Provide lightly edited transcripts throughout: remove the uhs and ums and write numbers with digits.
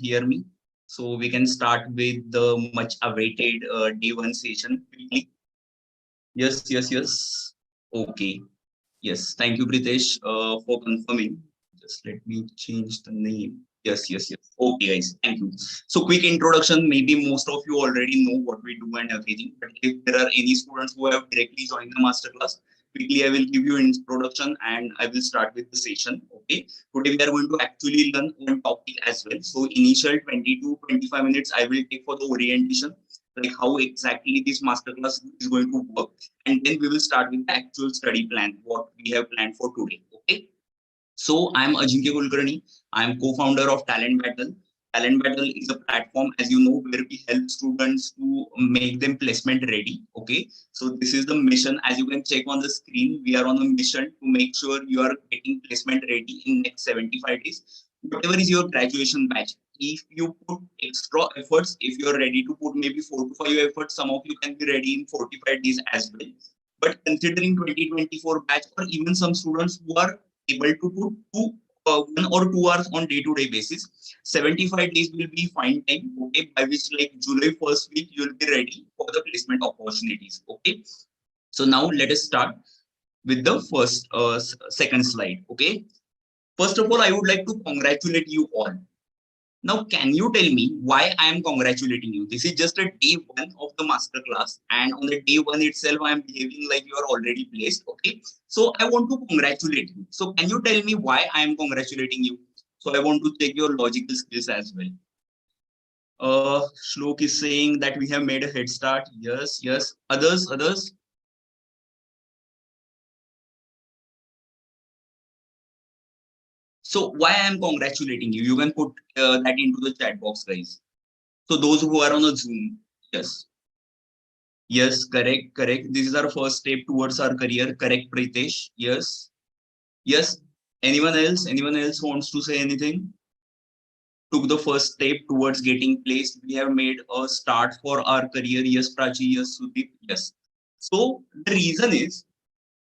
hear me? So we can start with the much awaited day one session quickly. Yes. Okay. Yes. Thank you, Pritesh, for confirming. Just let me change the name. Yes. Okay, guys. Thank you. So quick introduction. Maybe most of you already know what we do and everything. But if there are any students who have directly joined the masterclass, quickly I will give you introduction and I will start with the session. Okay. Today we are going to actually learn one topic as well. So initial 20 to 25 minutes I will take for the orientation, like how exactly this masterclass is going to work, and then we will start with the actual study plan, what we have planned for today. Okay. So I'm Ajinkya Kulkarni. I'm co-founder of Talent Battle. Talent Battle is a platform, as you know, where we help students to make them placement ready. Okay. So this is the mission. As you can check on the screen, we are on a mission to make sure you are getting placement ready in next 75 days. Whatever is your graduation batch, if you put extra efforts, if you're ready to put maybe 4 to 5 efforts, some of you can be ready in 45 days as well. But considering 2024 batch, or even some students who are able to put 1 or 2 hours on day-to-day basis, 75 days will be fine time. Okay, by which like July first week you will be ready for the placement opportunities. Okay, so now let us start with the first second slide. Okay, first of all, I would like to congratulate you all. Now, can you tell me why I am congratulating you? This is just a day one of the masterclass, and on the day one itself, I am behaving like you are already placed. Okay, so I want to congratulate you. So, can you tell me why I am congratulating you? So, I want to check your logical skills as well. Shlok is saying that we have made a head start. Yes. Others. So, why I am congratulating you? You can put that into the chat box, guys. So, those who are on a Zoom, yes. Yes, correct. This is our first step towards our career. Correct, Pritesh. Yes. Anyone else? Anyone else wants to say anything? Took the first step towards getting placed. We have made a start for our career. Yes, Prachi. Yes, Sudeep. Yes. So the reason is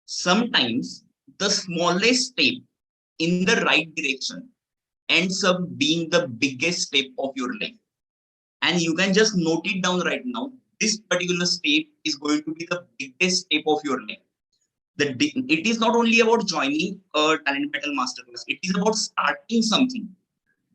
sometimes the smallest step in the right direction ends up being the biggest step of your life. And you can just note it down right now. This particular step is going to be the biggest step of your life. It is not only about joining a talent battle masterclass, it is about starting something.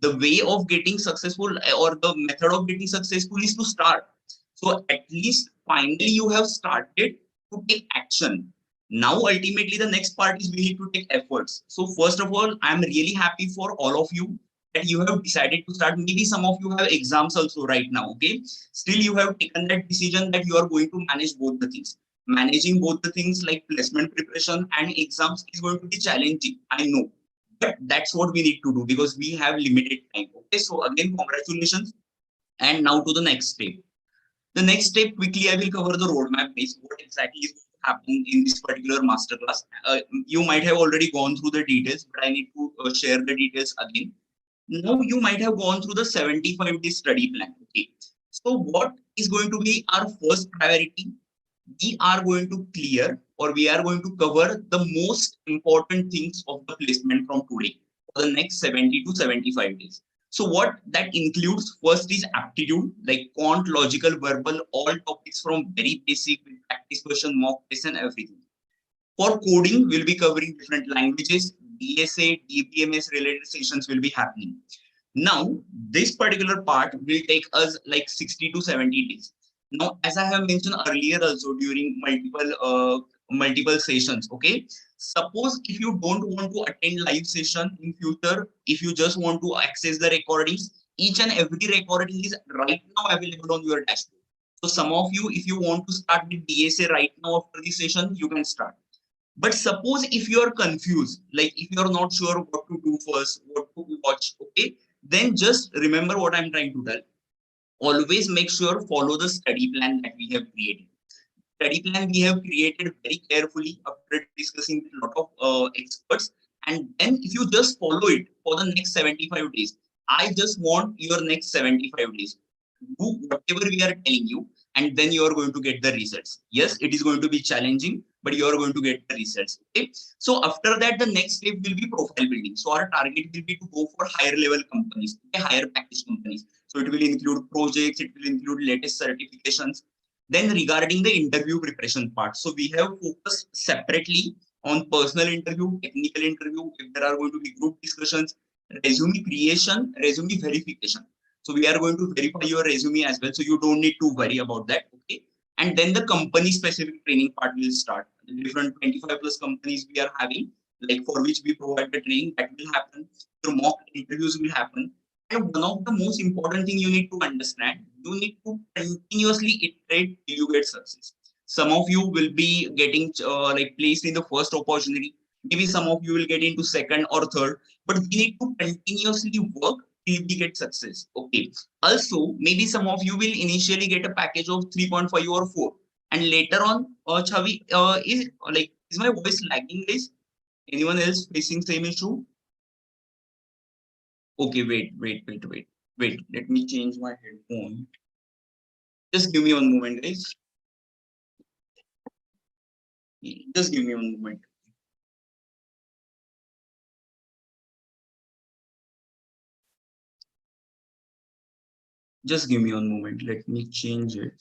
The way of getting successful, or the method of getting successful, is to start. So at least finally you have started to take action. Now ultimately the next part is we need to take efforts. So first of all, I'm really happy for all of you that you have decided to start. Maybe some of you have exams also right now. Okay, still you have taken that decision that you are going to manage both the things. Managing both the things like placement preparation and exams is going to be challenging, I know, but that's what we need to do because we have limited time. Okay, so again, congratulations. And now to the next step. The next step, quickly, I will cover the roadmap base, what exactly is happening in this particular masterclass. You might have already gone through the details, but I need to share the details again. Now, you might have gone through the 75-day study plan. Okay, so what is going to be our first priority? We are going to clear, or we are going to cover the most important things of the placement from today for the next 70 to 75 days. So what that includes, first is aptitude, like quant, logical, verbal, all topics from very basic with practice question, mock test and everything. For coding, we'll be covering different languages, DSA, DBMS related sessions will be happening. Now, this particular part will take us like 60 to 70 days. Now, as I have mentioned earlier also during multiple sessions, okay, suppose if you don't want to attend live session in future, if you just want to access the recordings, each and every recording is right now available on your dashboard. So some of you, if you want to start with DSA right now after this session, you can start. But suppose if you are confused, like if you are not sure what to do first, what to watch, okay, then just remember what I'm trying to tell. Always make sure follow the study plan that we have created. Study plan we have created very carefully after discussing with a lot of experts. And then if you just follow it for the next 75 days, I just want your next 75 days. Do whatever we are telling you, and then you are going to get the results. Yes, it is going to be challenging, but you are going to get the results. Okay. So after that, the next step will be profile building. So our target will be to go for higher level companies, okay, higher package companies. So it will include projects, it will include latest certifications. Then regarding the interview preparation part, so we have focused separately on personal interview, technical interview, if there are going to be group discussions, resume creation, resume verification. So we are going to verify your resume as well. So you don't need to worry about that. Okay. And then the company specific training part will start. The different 25 plus companies we are having, like for which we provide the training, that will happen. The mock interviews will happen. And one of the most important thing you need to understand, you need to continuously iterate till you get success. Some of you will be getting like placed in the first opportunity. Maybe some of you will get into second or third, but we need to continuously work till we get success. Okay. Also, maybe some of you will initially get a package of 3.5 or 4, and later on, Chavi, is my voice lagging, guys? Anyone else facing same issue? Okay, wait. Let me change my headphone. Just give me one moment, guys. Just give me one moment. Just give me one moment. Let me change it.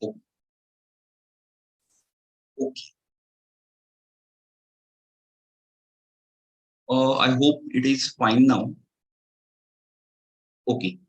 Oh, okay. I hope it is fine now. Okay.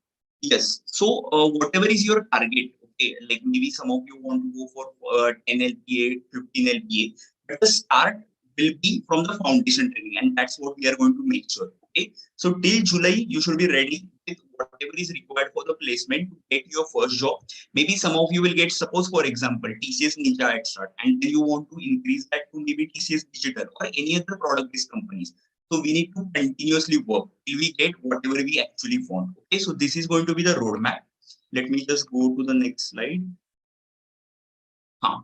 Yes. So whatever is your target, okay, like maybe some of you want to go for 10 LPA, 15 LPA, but the start will be from the foundation training, and that's what we are going to make sure. Okay. So till July, you should be ready with whatever is required for the placement to get your first job. Maybe some of you will get, suppose for example, TCS Ninja at start, and then you want to increase that to maybe TCS Digital or any other product-based companies. So we need to continuously work till we get whatever we actually want. Okay, so this is going to be the roadmap. Let me just go to the next slide. Huh.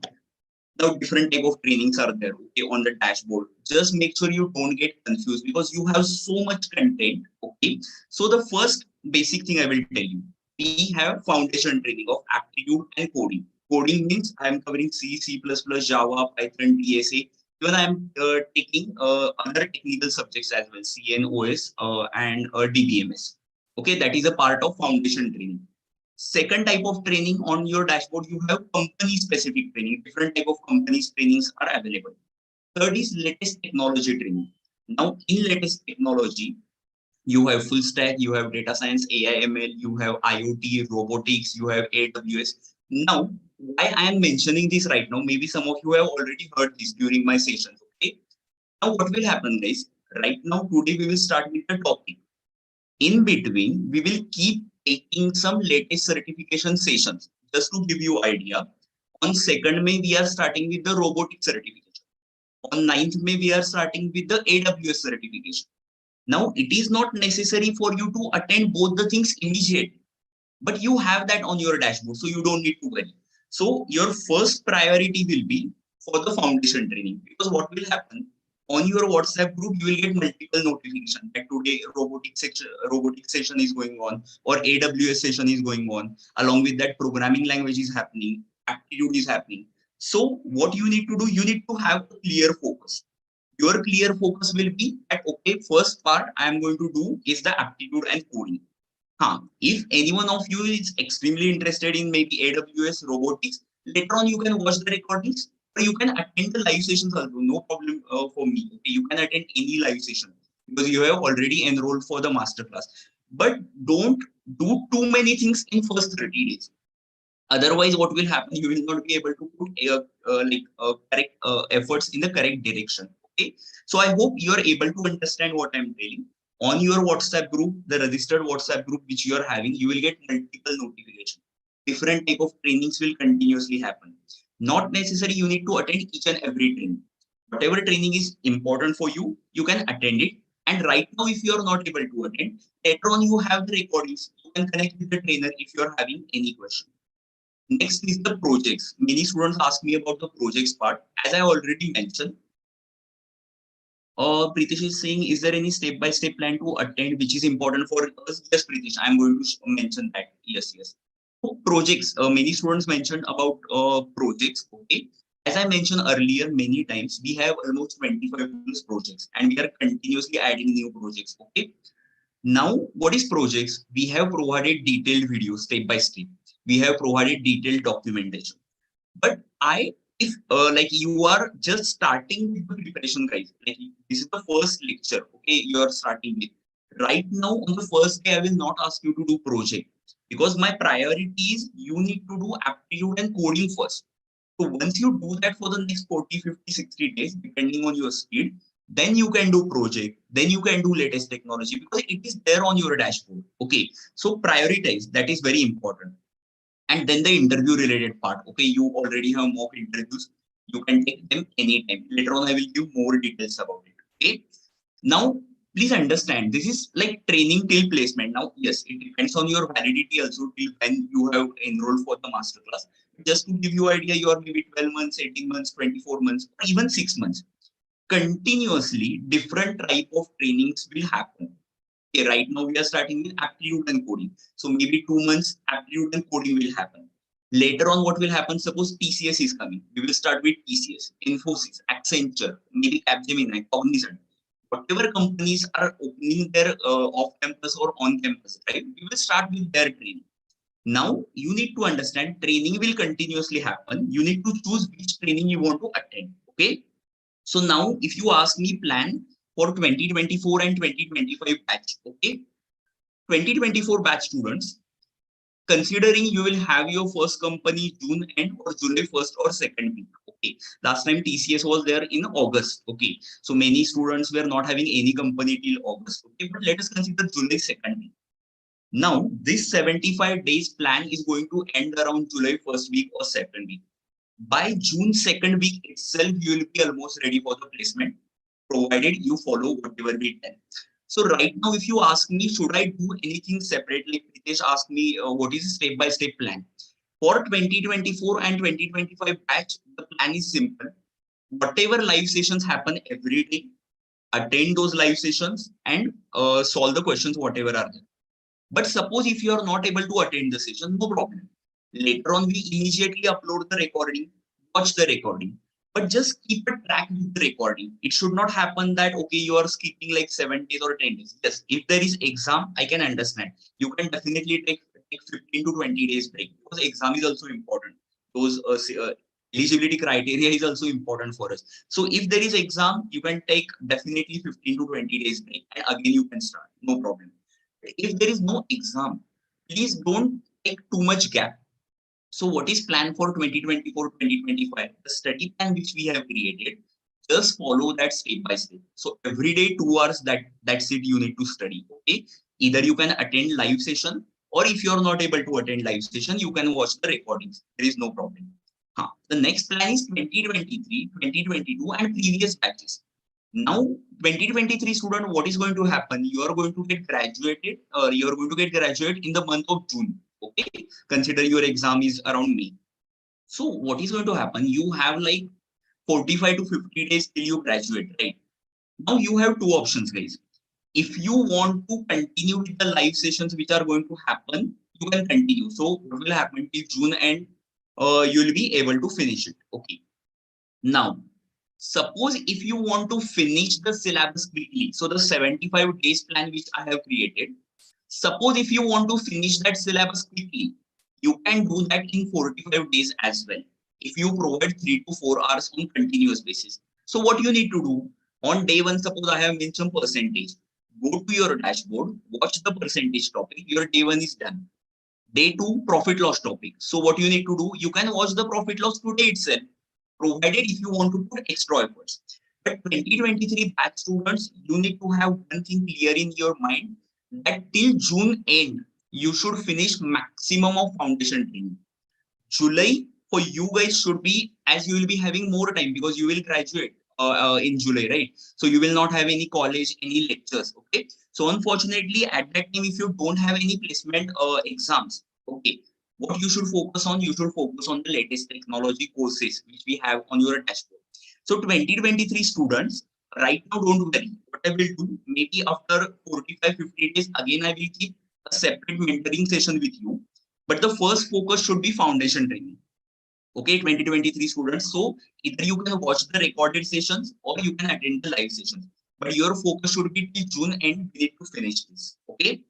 Now different type of trainings are there, okay, on the dashboard. Just make sure you don't get confused because you have so much content. Okay, so the first basic thing I will tell you, we have foundation training of aptitude and coding. Coding means I'm covering C, C++, Java, Python, DSA. Even I'm taking other technical subjects as well, CNOS and DBMS. Okay, that is a part of foundation training. Second type of training on your dashboard, you have company specific training. Different type of companies trainings are available. Third is latest technology training. Now in latest technology, you have full stack, you have data science, AI, ML, you have IoT, robotics, you have AWS. Now, why I am mentioning this right now, maybe some of you have already heard this during my sessions. Okay. Now what will happen, guys? Right now, today we will start with the topic. In between, we will keep taking some latest certification sessions. Just to give you idea, on 2nd May, we are starting with the robotic certification. On 9th May, we are starting with the AWS certification. Now, it is not necessary for you to attend both the things immediately, but you have that on your dashboard, so you don't need to worry. So your first priority will be for the foundation training, because what will happen on your WhatsApp group, you will get multiple notifications that today robotic session is going on or AWS session is going on. Along with that, programming language is happening, aptitude is happening. So what you need to do, you need to have a clear focus. Your clear focus will be that okay, first part I am going to do is the aptitude and coding. If any one of you is extremely interested in maybe AWS robotics, later on you can watch the recordings or you can attend the live sessions also. No problem for me. Okay, you can attend any live session because you have already enrolled for the masterclass. But don't do too many things in first 30 days. Otherwise, what will happen? You will not be able to put correct efforts in the correct direction. Okay. So I hope you are able to understand what I'm telling. On your WhatsApp group, the registered WhatsApp group which you are having, you will get multiple notifications. Different type of trainings will continuously happen. Not necessary you need to attend each and every training. Whatever training is important for you, you can attend it. And right now, if you are not able to attend, later on you have the recordings. You can connect with the trainer if you are having any question. Next is the projects. Many students ask me about the projects part. As I already mentioned, Pritesh is saying, is there any step-by-step plan to attend which is important for us? Yes, Pritesh, I'm going to mention that. Yes, yes. So projects, many students mentioned about projects. Okay. As I mentioned earlier, many times we have almost 25 plus projects and we are continuously adding new projects. Okay. Now, what is projects? We have provided detailed videos step by step. We have provided detailed documentation. But if like you are just starting with the preparation, guys, like this is the first lecture, okay, you are starting with. Right now, on the first day, I will not ask you to do project because my priority is you need to do aptitude and coding first. So once you do that for the next 40, 50, 60 days, depending on your speed, then you can do project, then you can do latest technology because it is there on your dashboard. Okay. So prioritize, that is very important. And then the interview related part. Okay, you already have mock interviews. You can take them anytime. Later on, I will give more details about it. Okay. Now, please understand this is like training till placement. Now, yes, it depends on your validity also till when you have enrolled for the masterclass. Just to give you idea, you are maybe 12 months, 18 months, 24 months, or even 6 months. Continuously, different type of trainings will happen. Okay, right now we are starting with aptitude and coding. So maybe 2 months aptitude and coding will happen. Later on, what will happen? Suppose TCS is coming. We will start with TCS, Infosys, Accenture, maybe Capgemini, Cognizant. Whatever companies are opening their off-campus or on-campus, right? We will start with their training. Now, you need to understand training will continuously happen. You need to choose which training you want to attend. Okay. So now, if you ask me plan for 2024 and 2025 batch, okay, 2024 batch students, considering you will have your first company June end or July 1st or second week. Okay. Last time TCS was there in August. Okay. So many students were not having any company till August. Okay. But let us consider July second week. Now, this 75 days plan is going to end around July first week or second week. By June second week itself, you will be almost ready for the placement, provided you follow whatever we tell. So right now, if you ask me, should I do anything separately? Pritesh asked me, what is a step-by-step plan? For 2024 and 2025 batch, the plan is simple. Whatever live sessions happen every day, attend those live sessions and solve the questions, whatever are there. But suppose if you are not able to attend the session, no problem. Later on, we immediately upload the recording, watch the recording, but just keep a track with the recording. It should not happen that, okay, you are skipping like 7 days or 10 days. Yes, if there is exam, I can understand. You can definitely take 15 to 20 days break because exam is also important. Those eligibility criteria is also important for us. So if there is exam, you can take definitely 15 to 20 days break and again you can start. No problem. If there is no exam, please don't take too much gap. So what is planned for 2024, 2025? The study plan which we have created, just follow that step by step. So every day 2 hours, that's it you need to study. Okay. Either you can attend live session or if you're not able to attend live session, you can watch the recordings. There is no problem. The next plan is 2023, 2022 and previous batches. Now 2023 student, what is going to happen? You are going to get graduated or you are going to get graduated in the month of June. Okay, consider your exam is around May. So what is going to happen? You have like 45 to 50 days till you graduate, right? Now you have two options, guys. If you want to continue with the live sessions which are going to happen, you can continue. So what will happen till June end? You will be able to finish it. Okay. Now, suppose if you want to finish the syllabus quickly, so the 75 days plan which I have created, suppose if you want to finish that syllabus quickly, you can do that in 45 days as well. If you provide 3 to 4 hours on continuous basis. So what you need to do on day one, suppose I have mentioned percentage, go to your dashboard, watch the percentage topic, your day one is done. Day two, profit loss topic. So what you need to do, you can watch the profit loss today itself, provided if you want to put extra efforts. But 2023 batch students, you need to have one thing clear in your mind that till June end, you should finish maximum of foundation training. July for you guys should be, as you will be having more time because you will graduate in July, right? So you will not have any college, any lectures. Okay. So unfortunately, at that time, if you don't have any placement exams, okay, what you should focus on? You should focus on the latest technology courses which we have on your dashboard. So 2023 students, Right now, don't worry. What I will do, maybe after 45-50 days, again, I will keep a separate mentoring session with you. But the first focus should be foundation training. Okay, 2023 students. So either you can watch the recorded sessions or you can attend the live sessions. But your focus should be till June end. We need to finish this. Okay.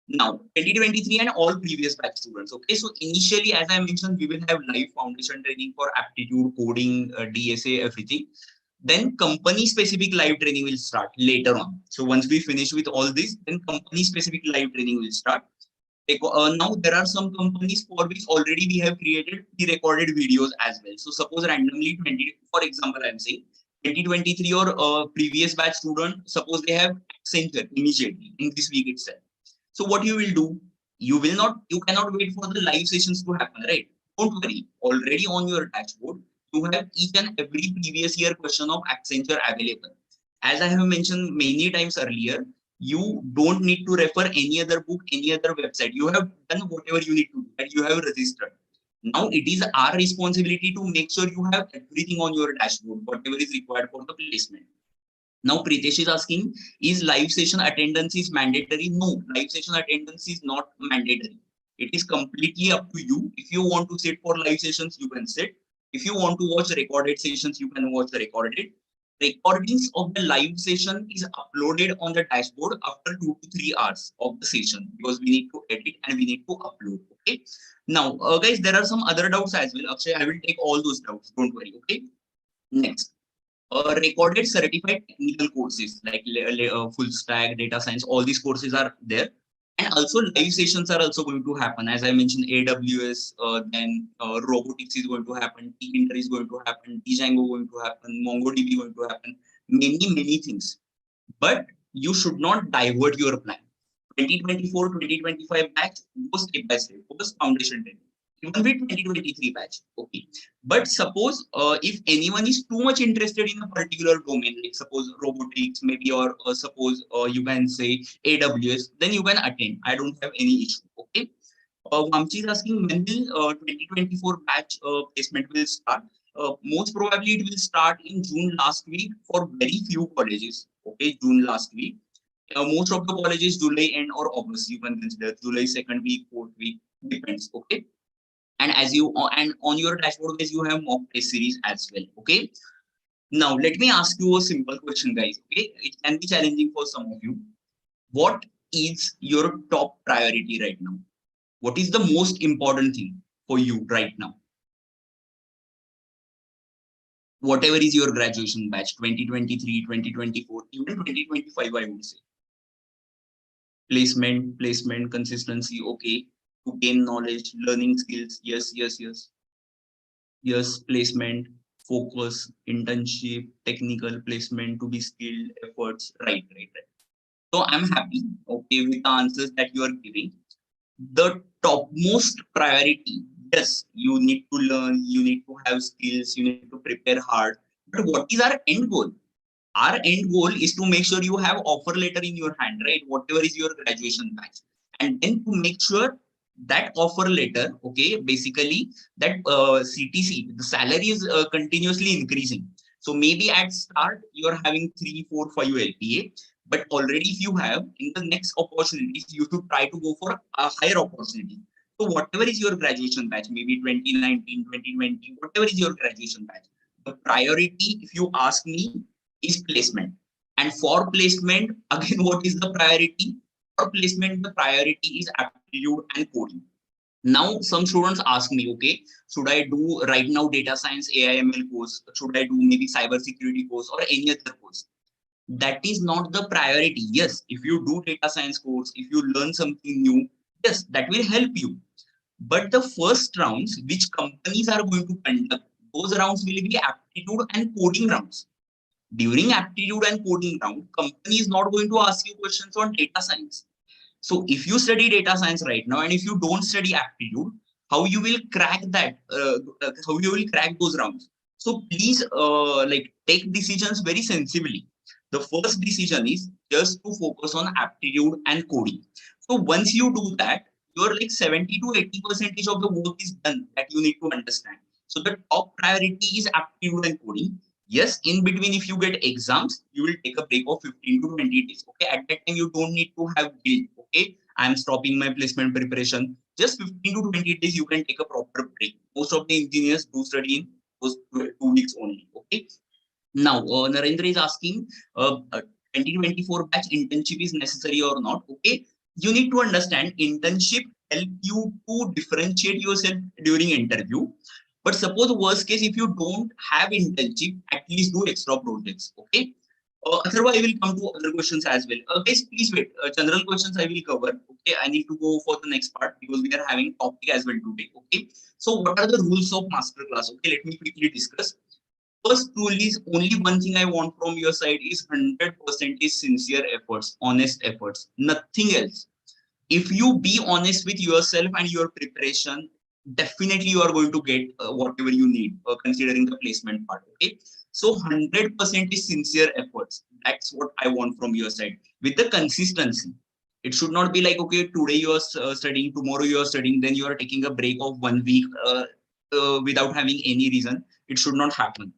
Now, 2023 and all previous batch students. Okay, so initially, as I mentioned, we will have live foundation training for aptitude, coding, DSA, everything. Then company specific live training will start later on. So once we finish with all this, then company specific live training will start. Now there are some companies for which already we have created pre-recorded videos as well. So suppose randomly 20, for example, I'm saying 2023 or previous batch student, suppose they have Accenture immediately in this week itself. So what you will do, you cannot wait for the live sessions to happen, right? Don't worry, already on your dashboard, you have each and every previous year question of Accenture available. As I have mentioned many times earlier, you don't need to refer any other book, any other website. You have done whatever you need to do, and you have registered. Now it is our responsibility to make sure you have everything on your dashboard, whatever is required for the placement. Now Pritesh is asking, is live session attendance is mandatory? No, live session attendance is not mandatory. It is completely up to you. If you want to sit for live sessions, you can sit. If you want to watch recorded sessions, you can watch the recorded. Recordings of the live session is uploaded on the dashboard after 2 to 3 hours of the session because we need to edit and we need to upload. Okay. Now, guys, there are some other doubts as well. Akshay, I will take all those doubts. Don't worry. Okay. Next, recorded certified technical courses like full stack, data science, all these courses are there. And also live sessions are also going to happen. As I mentioned, AWS, then robotics is going to happen, T-Inter is going to happen, Django going to happen, MongoDB going to happen, many things. But you should not divert your plan. 2024-2025 batch, go step by step, focus foundation training. Even with 2023 batch, okay. But suppose if anyone is too much interested in a particular domain, like suppose robotics, maybe, or suppose you can say AWS, then you can attend. I don't have any issue, okay. Vamchi is asking when will 2024 batch placement will start. Most probably it will start in June last week for very few colleges. Okay, June last week. Most of the colleges July end or August. You can consider July second week, fourth week, depends. Okay, and as you and on your dashboard guys, you have mock test series as well. Okay. Now let me ask you a simple question, guys. Okay, it can be challenging for some of you. What is your top priority right now? What is the most important thing for you right now? Whatever is your graduation batch, 2023, 2024, even 2025, I would say. Placement, consistency, okay. To gain knowledge, learning skills, yes. Yes, placement, focus, internship, technical placement, to be skilled, efforts, right. So I'm happy, okay, with the answers that you are giving. The topmost priority, yes, you need to learn, you need to have skills, you need to prepare hard. But what is our end goal? Our end goal is to make sure you have offer letter in your hand, right? Whatever is your graduation batch. And then to make sure that offer letter, okay, basically that CTC, the salary is continuously increasing. So maybe at start, you're having 3, 4, 5 LPA, but already if you have in the next opportunities, you should try to go for a higher opportunity. So whatever is your graduation batch, maybe 2019, 2020, whatever is your graduation batch, the priority, if you ask me, is placement. And for placement, again, what is the priority? For placement, the priority is aptitude and coding. Now, some students ask me, okay, should I do right now data science AIML course? Should I do maybe cybersecurity course or any other course? That is not the priority. Yes, if you do data science course, if you learn something new, yes, that will help you. But the first rounds, which companies are going to conduct, those rounds will be aptitude and coding rounds. During aptitude and coding round, company is not going to ask you questions on data science. So if you study data science right now, and if you don't study aptitude, how you will crack that? How you will crack those rounds? So please, like take decisions very sensibly. The first decision is just to focus on aptitude and coding. So once you do that, your like 70 to 80% of the work is done that you need to understand. So the top priority is aptitude and coding. Yes, in between, if you get exams, you will take a break of 15 to 20 days. Okay, at that time, you don't need to have guilt. Okay, I'm stopping my placement preparation. Just 15 to 20 days, you can take a proper break. Most of the engineers do study in those 2 weeks only. Okay, now, Narendra is asking, 2024 batch internship is necessary or not? Okay, you need to understand internship help you to differentiate yourself during interview. But suppose worst case, if you don't have internship, at least do extra projects. Okay. Otherwise, I will come to other questions as well. Guys, please wait. General questions I will cover. Okay, I need to go for the next part because we are having topic as well today. Okay, so what are the rules of masterclass? Okay, let me quickly discuss. First rule is only one thing I want from your side is 100% is sincere efforts, honest efforts, nothing else. If you be honest with yourself and your preparation, definitely you are going to get whatever you need, considering the placement part. Okay, so 100% is sincere efforts. That's what I want from your side with the consistency. It should not be like, okay, today you are studying, tomorrow you are studying, then you are taking a break of 1 week without having any reason. It should not happen.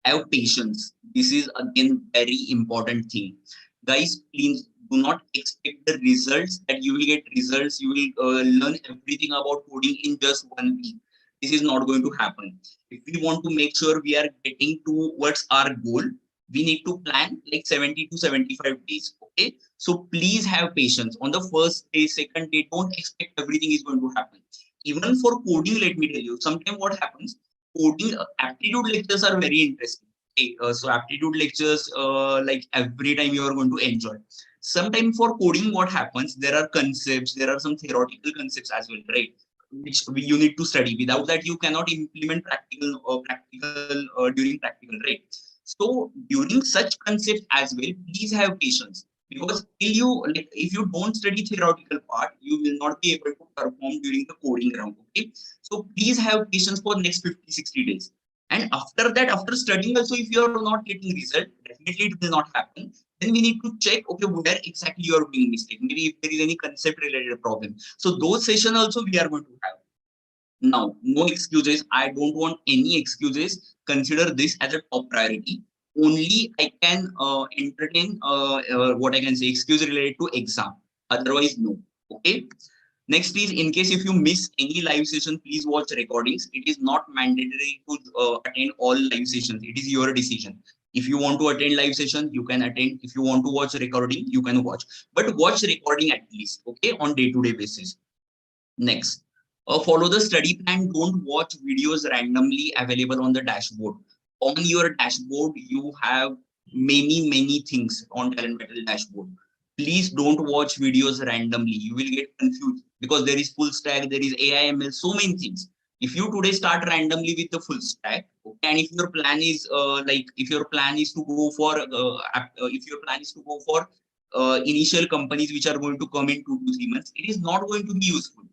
Have patience. This is again very important thing. Guys, please do not expect the results that you will get results. You will learn everything about coding in just 1 week. This is not going to happen. If we want to make sure we are getting towards our goal, we need to plan like 70 to 75 days. Okay. So please have patience. On the first day, second day, don't expect everything is going to happen. Even for coding, let me tell you, sometimes what happens, coding aptitude lectures are very interesting. Okay, so aptitude lectures, like every time you are going to enjoy. Sometimes for coding, what happens? There are concepts, there are some theoretical concepts as well, right? Which you need to study. Without that, you cannot implement practical during practical, right? So during such concepts as well, please have patience because till you like if you don't study theoretical part, you will not be able to perform during the coding round. Okay, so please have patience for next 50, 60 days. And after that, after studying also, if you are not getting result, definitely it will not happen. Then we need to check, okay, where exactly you are doing mistake. Maybe if there is any concept related problem. So those session also we are going to have. Now, no excuses. I don't want any excuses. Consider this as a top priority. Only I can entertain what I can say excuse related to exam. Otherwise, no. Okay. Next is in case if you miss any live session, please watch recordings. It is not mandatory to attend all live sessions. It is your decision. If you want to attend live session, you can attend. If you want to watch recording, you can watch. But watch recording at least, okay, on day-to-day basis. Next, follow the study plan. Don't watch videos randomly available on the dashboard. On your dashboard, you have many things on Talent Battle dashboard. Please don't watch videos randomly. You will get confused because there is full stack, there is AI/ML, so many things. If you today start randomly with the full stack, okay, and if your plan is if your plan is to go for if your plan is to go for initial companies which are going to come in 2 to 3 months, it is not going to be useful.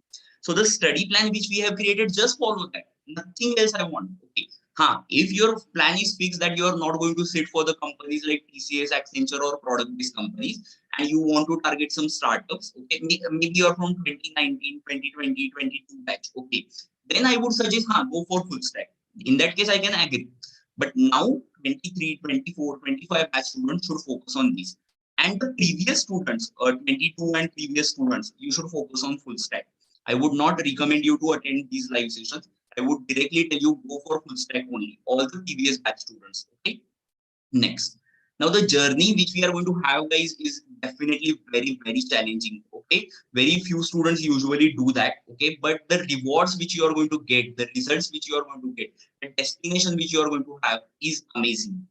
So the study plan which we have created, just follow that. Nothing else I want. Okay. If your plan is fixed that you are not going to sit for the companies like TCS, Accenture, or product-based companies, and you want to target some startups, okay, maybe you're from 2019, 2020, 22 batch, okay, then I would suggest, go for full stack. In that case, I can agree. But now, 23, 24, 25 batch students should focus on this. And the previous students, 22 and previous students, you should focus on full stack. I would not recommend you to attend these live sessions. I would directly tell you go for full stack only, all the previous batch students. Okay. Next. Now the journey which we are going to have, guys, is definitely very challenging. Okay. Very few students usually do that. Okay. But the rewards which you are going to get, the results which you are going to get, the destination which you are going to have is amazing.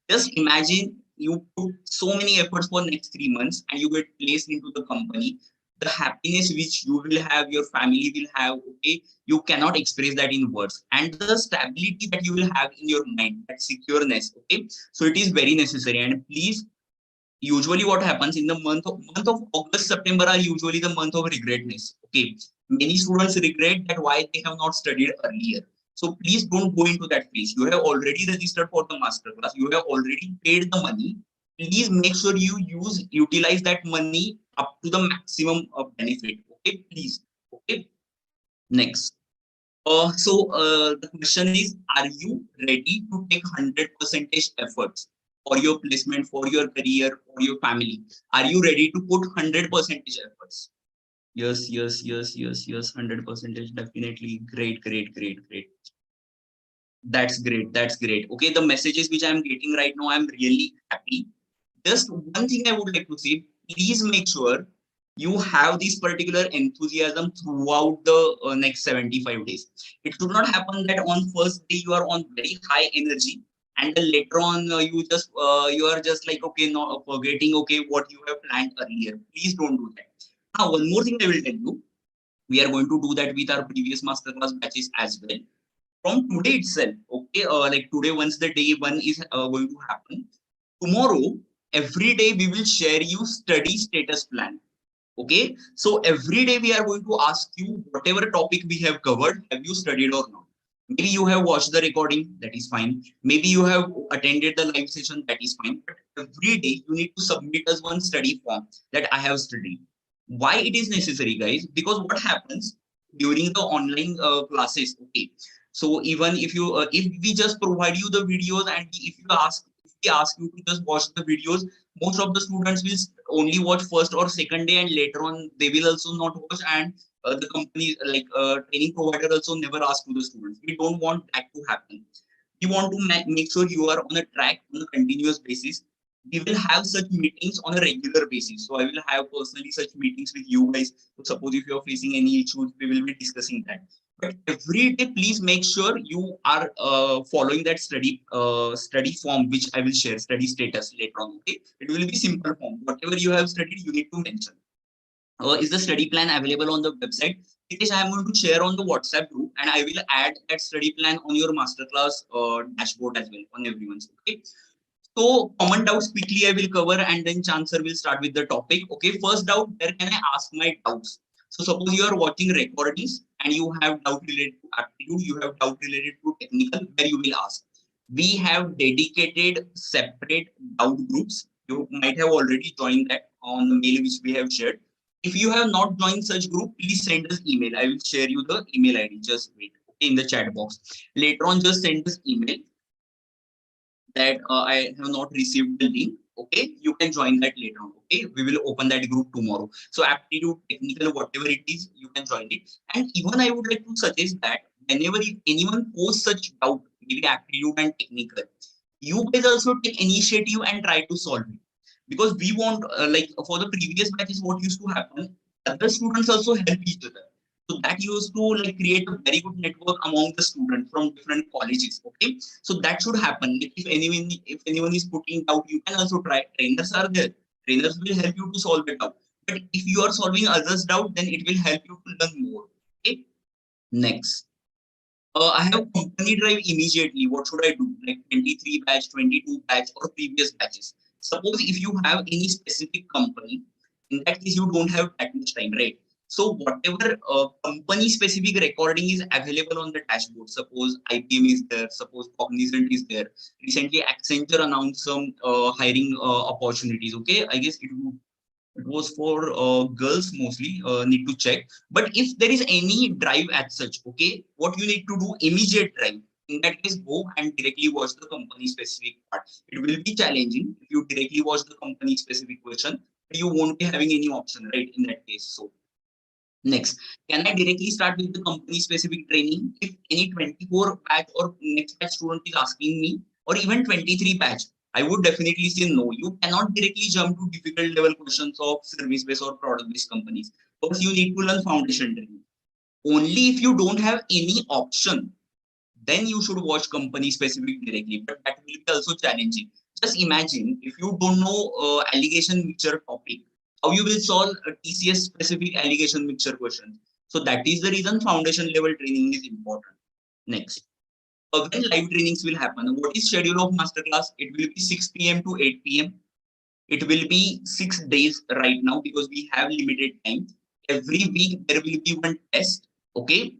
Just imagine you put so many efforts for next 3 months and you get placed into the company. The happiness which you will have, your family will have, okay, you cannot express that in words. And the stability that you will have in your mind, that secureness, okay. So it is very necessary. And please, usually what happens in the month of August, September are usually the month of regretness. Okay, many students regret that why they have not studied earlier. So please don't go into that phase. You have already registered for the masterclass. You have already paid the money. Please make sure you utilize that money up to the maximum of benefit. Okay, please. Okay. Next. So the question is, are you ready to take 100% efforts for your placement, for your career, for your family? Are you ready to put 100% efforts? Yes, yes, yes, yes, yes, 100% definitely. Great, great, great, great. That's great. That's great. Okay, the messages which I'm getting right now, I'm really happy. Just one thing I would like to say, please make sure you have this particular enthusiasm throughout the next 75 days. It should not happen that on first day you are on very high energy and then later on you are just like, okay, not forgetting, okay, what you have planned earlier. Please don't do that. Now, one more thing I will tell you, we are going to do that with our previous masterclass batches as well from today itself. Okay, like today, once the day one is going to happen, tomorrow, every day we will share you study status plan. Okay, so every day we are going to ask you whatever topic we have covered, have you studied or not? Maybe you have watched the recording, that is fine. Maybe you have attended the live session, that is fine. But every day you need to submit us one study form that I have studied. Why it is necessary, guys? Because what happens during the online classes? Okay, so even if we just provide you the videos and if we ask you to just watch the videos, most of the students will only watch first or second day and later on they will also not watch, and the company like training provider also never ask to the students. We don't want that to happen. We want to make sure you are on a track on a continuous basis. We will have such meetings on a regular basis. So I will have personally such meetings with you guys. So suppose if you are facing any issues, we will be discussing that. But every day, please make sure you are following that study form, which I will share, study status later on. Okay, it will be simple form. Whatever you have studied, you need to mention. Is the study plan available on the website? Because I am going to share on the WhatsApp group, and I will add that study plan on your masterclass dashboard as well on everyone's. Okay. So common doubts quickly I will cover, and then Chansar will start with the topic. Okay, first doubt, where can I ask my doubts? So suppose you are watching recordings and you have doubt related to aptitude, you have doubt related to technical, where you will ask. We have dedicated separate doubt groups. You might have already joined that on the mail which we have shared. If you have not joined such group, please send us email. I will share you the email ID. Just wait, okay, in the chat box. Later on, just send us email that I have not received the link. Okay, you can join that later on. Okay, we will open that group tomorrow. So aptitude, technical, whatever it is, you can join it. And even I would like to suggest that whenever if anyone posts such doubt, maybe aptitude and technical, you guys also take initiative and try to solve it. Because we want, like for the previous batches, what used to happen, other students also help each other. So that used to like create a very good network among the students from different colleges. Okay, so that should happen. Like if anyone is putting doubt, you can also try. Trainers are there. Trainers will help you to solve it out. But if you are solving others' doubt, then it will help you to learn more. Okay. Next. I have company drive immediately. What should I do? Like 23 batch, 22 batch, or previous batches. Suppose if you have any specific company, in that case, you don't have that much time, right? So whatever company specific recording is available on the dashboard, suppose IBM is there, suppose Cognizant is there. Recently, Accenture announced some hiring opportunities. Okay, I guess it was for girls mostly, need to check. But if there is any drive as such, okay, what you need to do, immediate drive. In that case, go and directly watch the company specific part. It will be challenging if you directly watch the company specific question, but you won't be having any option, right, in that case. So next, can I directly start with the company specific training? If any 24 batch or next batch student is asking me, or even 23 batch, I would definitely say no. You cannot directly jump to difficult level questions of service based or product based companies. First, you need to learn foundation training. Only if you don't have any option, then you should watch company specific directly. But that will be also challenging. Just imagine if you don't know allegation mixture topic, how you will solve a TCS specific allegation mixture question. So that is the reason foundation level training is important. Next, when live trainings will happen? What is schedule of masterclass? It will be 6 p.m. to 8 p.m. It will be 6 days right now because we have limited time. Every week there will be one test. Okay,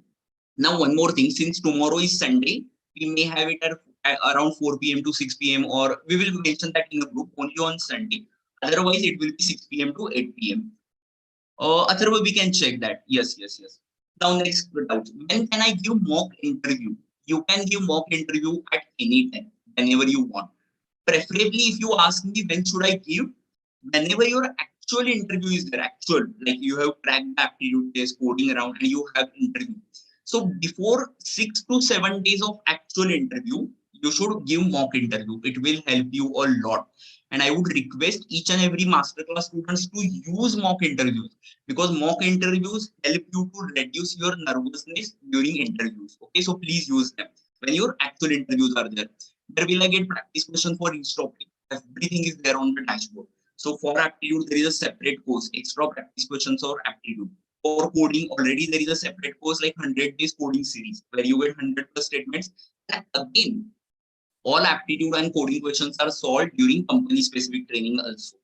now, one more thing, since tomorrow is Sunday, we may have it at around 4 p.m. to 6 p.m. or we will mention that in a group only on Sunday. Otherwise, it will be 6 p.m. to 8 p.m. Otherwise, we can check that. Yes, yes, yes. Now next doubt. When can I give mock interview? You can give mock interview at any time, whenever you want. Preferably, if you ask me when should I give, whenever your actual interview is there, actual, like you have cracked the aptitude test, coding around, and you have interview. So before 6 to 7 days of actual interview, you should give mock interview. It will help you a lot. And I would request each and every masterclass students to use mock interviews, because mock interviews help you to reduce your nervousness during interviews. Okay, so please use them when your actual interviews are there. There will I get practice question for each topic. Everything is there on the dashboard. So for aptitude, there is a separate course, extra practice questions or aptitude. For coding, already there is a separate course like 100 days coding series where you get 100 plus statements. And again, all aptitude and coding questions are solved during company specific training also.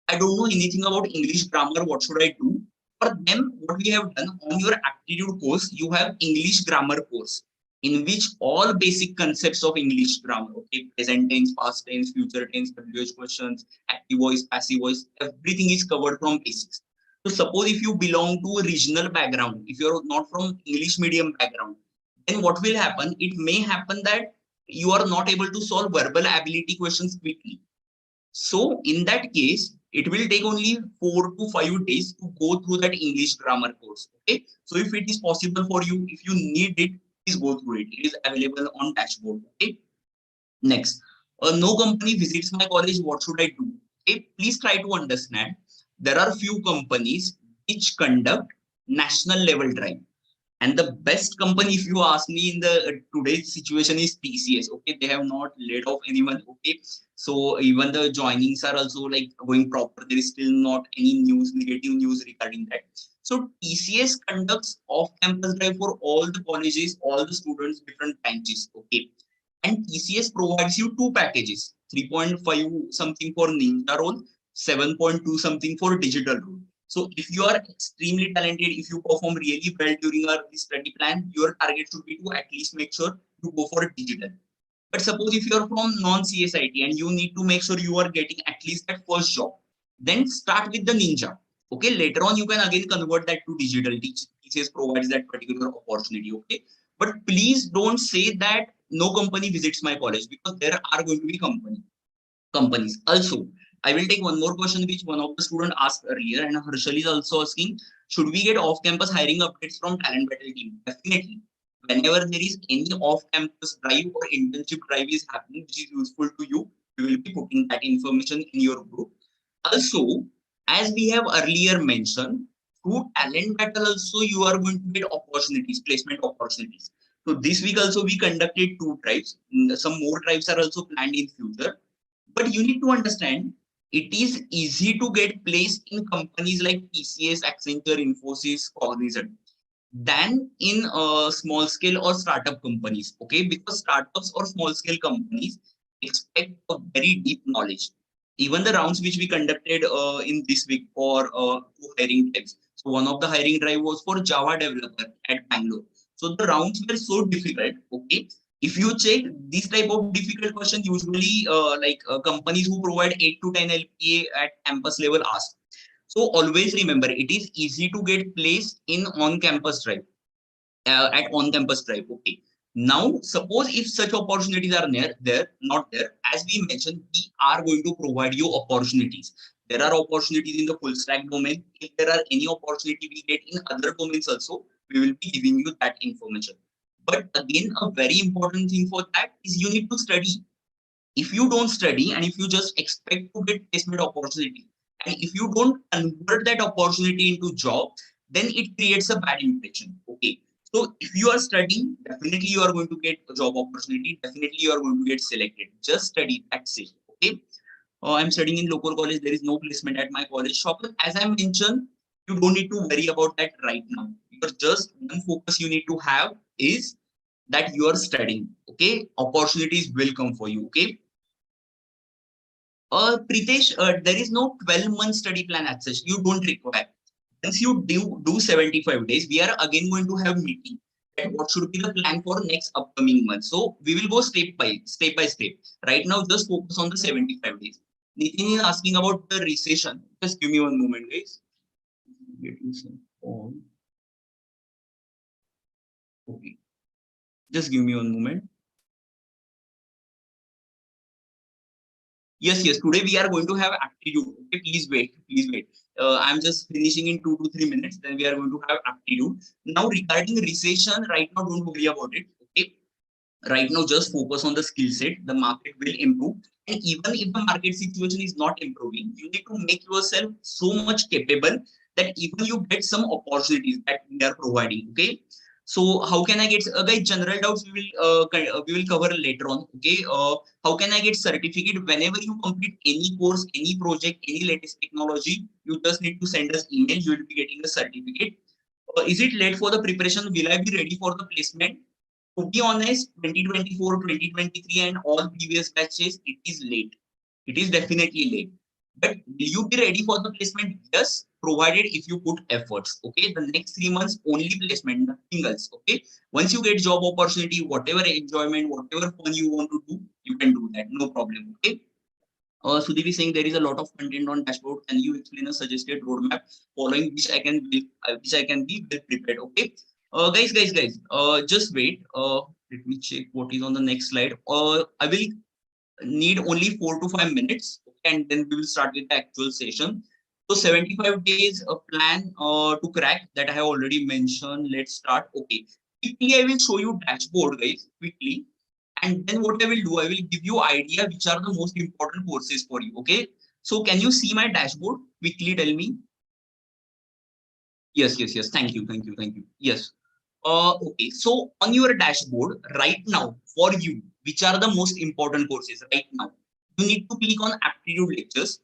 I don't know anything about English grammar. What should I do? For them, what we have done on your aptitude course, you have English grammar course in which all basic concepts of English grammar, okay, present tense, past tense, future tense, WH questions, active voice, passive voice, everything is covered from basics. So suppose if you belong to a regional background, if you're not from English medium background, then what will happen? It may happen that you are not able to solve verbal ability questions quickly. So in that case, it will take only 4 to 5 days to go through that English grammar course. Okay. So if it is possible for you, if you need it, please go through it. It is available on dashboard. Okay. Next, no company visits my college. What should I do? Okay. Please try to understand. There are few companies which conduct national level drive. And the best company, if you ask me, in the today's situation is TCS. Okay, they have not laid off anyone. Okay, so even the joinings are also like going proper. There is still not any news, negative news regarding that. So TCS conducts off-campus drive for all the colleges, all the students, different branches. Okay, and TCS provides you two packages: 3.5 something for Ninja role, 7.2 something for digital role. So if you are extremely talented, if you perform really well during our study plan, your target should be to at least make sure you go for a digital. But suppose if you are from non-CSIT and you need to make sure you are getting at least that first job, then start with the Ninja. Okay, later on you can again convert that to digital. TCS provides that particular opportunity. Okay, but please don't say that no company visits my college, because there are going to be companies. Also, I will take one more question which one of the students asked earlier, and Harshal is also asking, should we get off-campus hiring updates from Talent Battle team? Definitely. Whenever there is any off-campus drive or internship drive is happening, which is useful to you, we will be putting that information in your group. Also, as we have earlier mentioned, through Talent Battle also you are going to get opportunities, placement opportunities. So this week also we conducted 2 drives. Some more drives are also planned in future. But you need to understand, it is easy to get placed in companies like TCS, Accenture, Infosys, Cognizant than in small scale or startup companies. Okay, because startups or small scale companies expect a very deep knowledge. Even the rounds which we conducted in this week for 2 hiring drives. So one of the hiring drive was for Java developer at Bangalore. So the rounds were so difficult. Okay, if you check this type of difficult question, usually companies who provide 8 to 10 LPA at campus level ask. So always remember, it is easy to get placed in on-campus drive, at on-campus drive. Okay. Now, suppose if such opportunities are not there, as we mentioned, we are going to provide you opportunities. There are opportunities in the full stack domain. If there are any opportunity we get in other domains also, we will be giving you that information. But again, a very important thing for that is you need to study. If you don't study and if you just expect to get placement opportunity, and if you don't convert that opportunity into job, then it creates a bad impression. Okay, so if you are studying, definitely you are going to get a job opportunity, definitely you are going to get selected. Just study, that's it. Okay, I'm studying in local college, there is no placement at my college shop. As I mentioned, you don't need to worry about that right now, because just one focus you need to have is that you are studying. Okay, opportunities will come for you. Okay, Pritesh, there is no 12-month study plan as such. You don't require. Once you do 75 days, we are again going to have meeting. And what should be the plan for next upcoming month? So we will go step by step. Right now, just focus on the 75 days. Nitin is asking about the recession. Just give me one moment, guys. Getting some phone. Okay, just give me 1 moment. Yes, today we are going to have aptitude. Okay, please wait, please wait. I'm just finishing in 2 to 3 minutes, then we are going to have aptitude. Now regarding recession, right now don't worry about it. Okay, right now just focus on the skill set. The market will improve, and even if the market situation is not improving, you need to make yourself so much capable that even you get some opportunities that we are providing. Okay, so how can I get, guys, general doubts we will cover later on. Okay, how can I get certificate? Whenever you complete any course, any project, any latest technology, you just need to send us email. You will be getting a certificate. Is it late for the preparation? Will I be ready for the placement? To be honest, 2024, 2023, and all previous batches, it is late. It is definitely late. But will you be ready for the placement? Yes, provided if you put efforts. Okay, the next 3 months only placement, nothing else. Okay, once you get job opportunity, whatever enjoyment, whatever fun you want to do, you can do that. No problem. Okay. Sudeep is saying there is a lot of content on dashboard. Can you explain a suggested roadmap following which I can be well prepared? Okay, guys, just wait. Let me check what is on the next slide. I will need only 4 to 5 minutes, okay, and then we will start with the actual session. So 75 days a plan to crack that I have already mentioned. Let's start. Okay, quickly I will show you dashboard, guys, quickly. And then what I will do, I will give you idea which are the most important courses for you. Okay. So can you see my dashboard? Quickly tell me. Yes. Thank you. Yes. Okay. So on your dashboard right now for you, which are the most important courses right now? You need to click on aptitude lectures.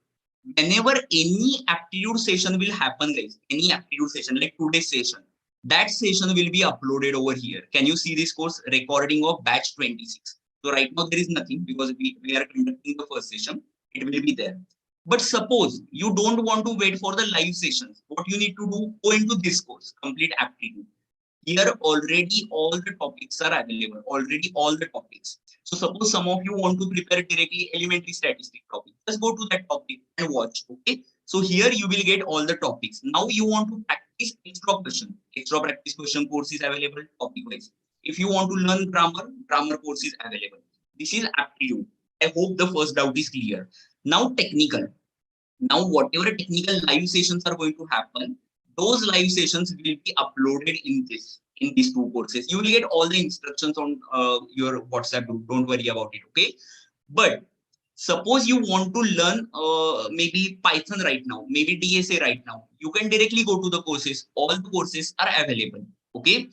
Whenever any aptitude session will happen, guys, any aptitude session like today's session, that session will be uploaded over here. Can you see this course recording of batch 26? So right now there is nothing because we are conducting the first session. It will be there. But suppose you don't want to wait for the live sessions. What you need to do, go into this course, complete aptitude. Here already all the topics are available. Already all the topics. So suppose some of you want to prepare directly elementary statistic topic. Just go to that topic and watch. Okay. So here you will get all the topics. Now you want to practice extra question. Extra practice question course is available topic wise. If you want to learn grammar, grammar course is available. This is aptitude. I hope the first doubt is clear. Now technical. Now whatever technical live sessions are going to happen, those live sessions will be uploaded in these two courses. You will get all the instructions on your WhatsApp group. Don't worry about it. Okay. But suppose you want to learn maybe Python right now, maybe DSA right now, you can directly go to the courses. All the courses are available. Okay.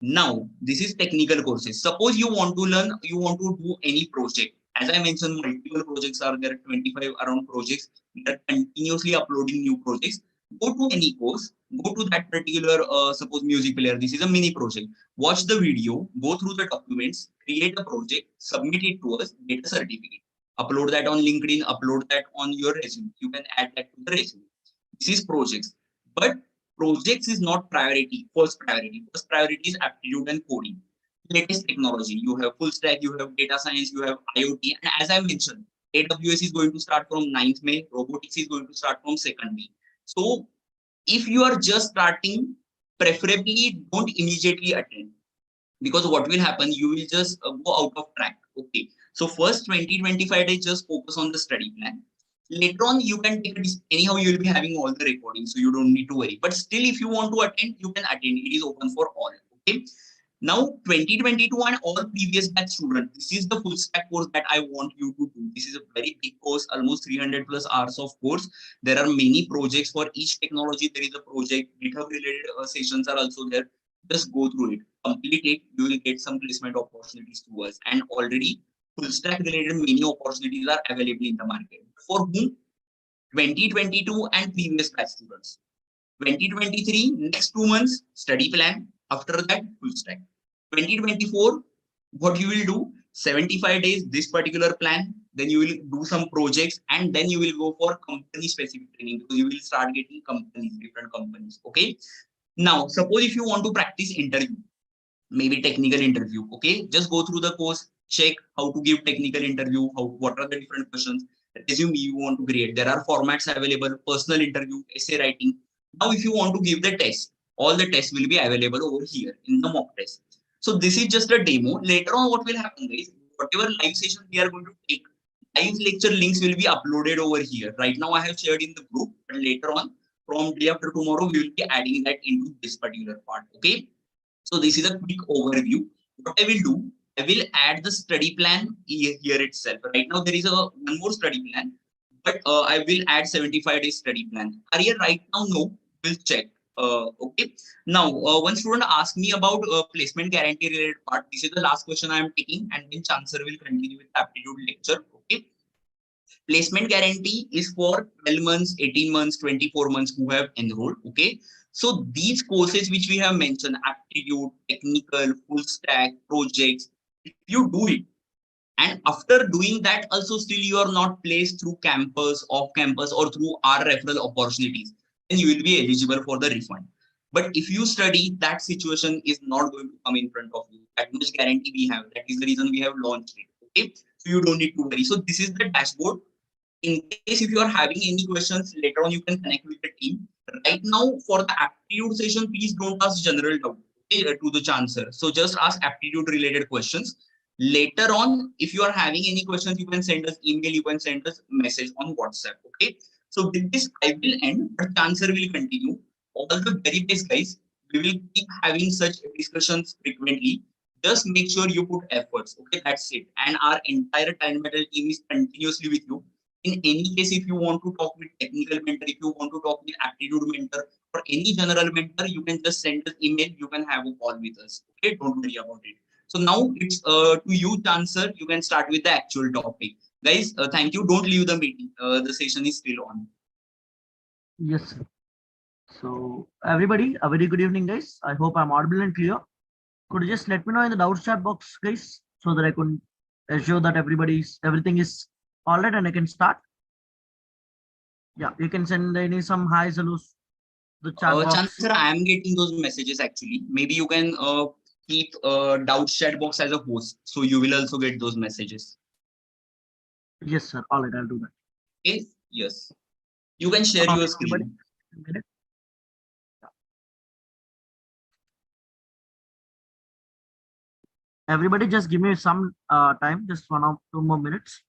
Now, this is technical courses. Suppose you want to learn, you want to do any project. As I mentioned, multiple projects are there, 25 around projects. We are continuously uploading new projects. Go to any course, go to that particular, suppose music player. This is a mini project. Watch the video, go through the documents, create a project, submit it to us, get a certificate. Upload that on LinkedIn, upload that on your resume. You can add that to the resume. This is projects. But projects is not priority. First priority. First priority is aptitude and coding. Latest technology. You have full stack, you have data science, you have IoT. And as I mentioned, AWS is going to start from 9th May. Robotics is going to start from 2nd May. So if you are just starting, preferably don't immediately attend. Because what will happen, you will just go out of track. Okay. So first 20-25 days, just focus on the study plan. Later on, you can take a anyhow, you will be having all the recordings, so you don't need to worry. But still, if you want to attend, you can attend. It is open for all. Okay. Now, 2022 and all previous batch students, this is the full stack course that I want you to do. This is a very big course, almost 300 plus hours of course. There are many projects for each technology. There is a project, GitHub related sessions are also there. Just go through it, complete it. You will get some placement opportunities to us. And already full stack related many opportunities are available in the market. For whom? 2022 and previous batch students. 2023, next 2 months, study plan. After that, full stack. 2024, what you will do, 75 days, this particular plan, then you will do some projects, and then you will go for company specific training because you will start getting companies, different companies. Okay. Now, suppose if you want to practice interview, maybe technical interview. Okay. Just go through the course, check how to give technical interview, what are the different questions, resume you want to create. There are formats available, personal interview, essay writing. Now, if you want to give the test, all the tests will be available over here in the mock test. So this is just a demo. Later on, what will happen, guys? Whatever live session we are going to take, live lecture links will be uploaded over here. Right now, I have shared in the group, but later on, from day after tomorrow, we will be adding that into this particular part. Okay. So this is a quick overview. What I will do, I will add the study plan here itself. Right now, there is a one more study plan, but I will add 75 days study plan. Are you right now? No, we'll check. Okay. Now, one student asked me about placement guarantee related part. This is the last question I am taking, and then Chancellor will continue with the aptitude lecture. Okay. Placement guarantee is for 12 months, 18 months, 24 months who have enrolled. Okay. So these courses which we have mentioned, aptitude, technical, full stack, projects, if you do it, and after doing that, also still you are not placed through campus, off campus, or through our referral opportunities, then you will be eligible for the refund. But if you study, that situation is not going to come in front of you. That much guarantee we have. That is the reason we have launched it. Okay. So you don't need to worry. So this is the dashboard. In case if you are having any questions later on, you can connect with the team. Right now, for the aptitude session, please don't ask general doubt, okay, to the chancer. So just ask aptitude related questions. Later on, if you are having any questions, you can send us email, you can send us message on WhatsApp. Okay. So with this, I will end, but chancer will continue. All the very best, guys. We will keep having such discussions frequently. Just make sure you put efforts. Okay, that's it. And our entire talent battle team is continuously with you. In any case, if you want to talk with technical mentor, if you want to talk with aptitude mentor or any general mentor, you can just send us email. You can have a call with us. Okay, don't worry about it. So now it's to you, Chancellor. You can start with the actual topic, guys. Thank you. Don't leave the meeting. The session is still on. Yes, sir. So everybody, a very good evening, guys. I hope I'm audible and clear. Could you just let me know in the doubts chat box, guys, so that I can assure that everything is all right and I can start. Yeah, you can send any some highs, hellos, the chat box. Chancellor, I am getting those messages actually. Maybe you can keep doubts chat box as a host, so you will also get those messages. Yes, sir. All right, I'll do that. Okay. Yes. You can share your Everybody, screen. a minute. Everybody, just give me some time, just 1 or 2 more minutes.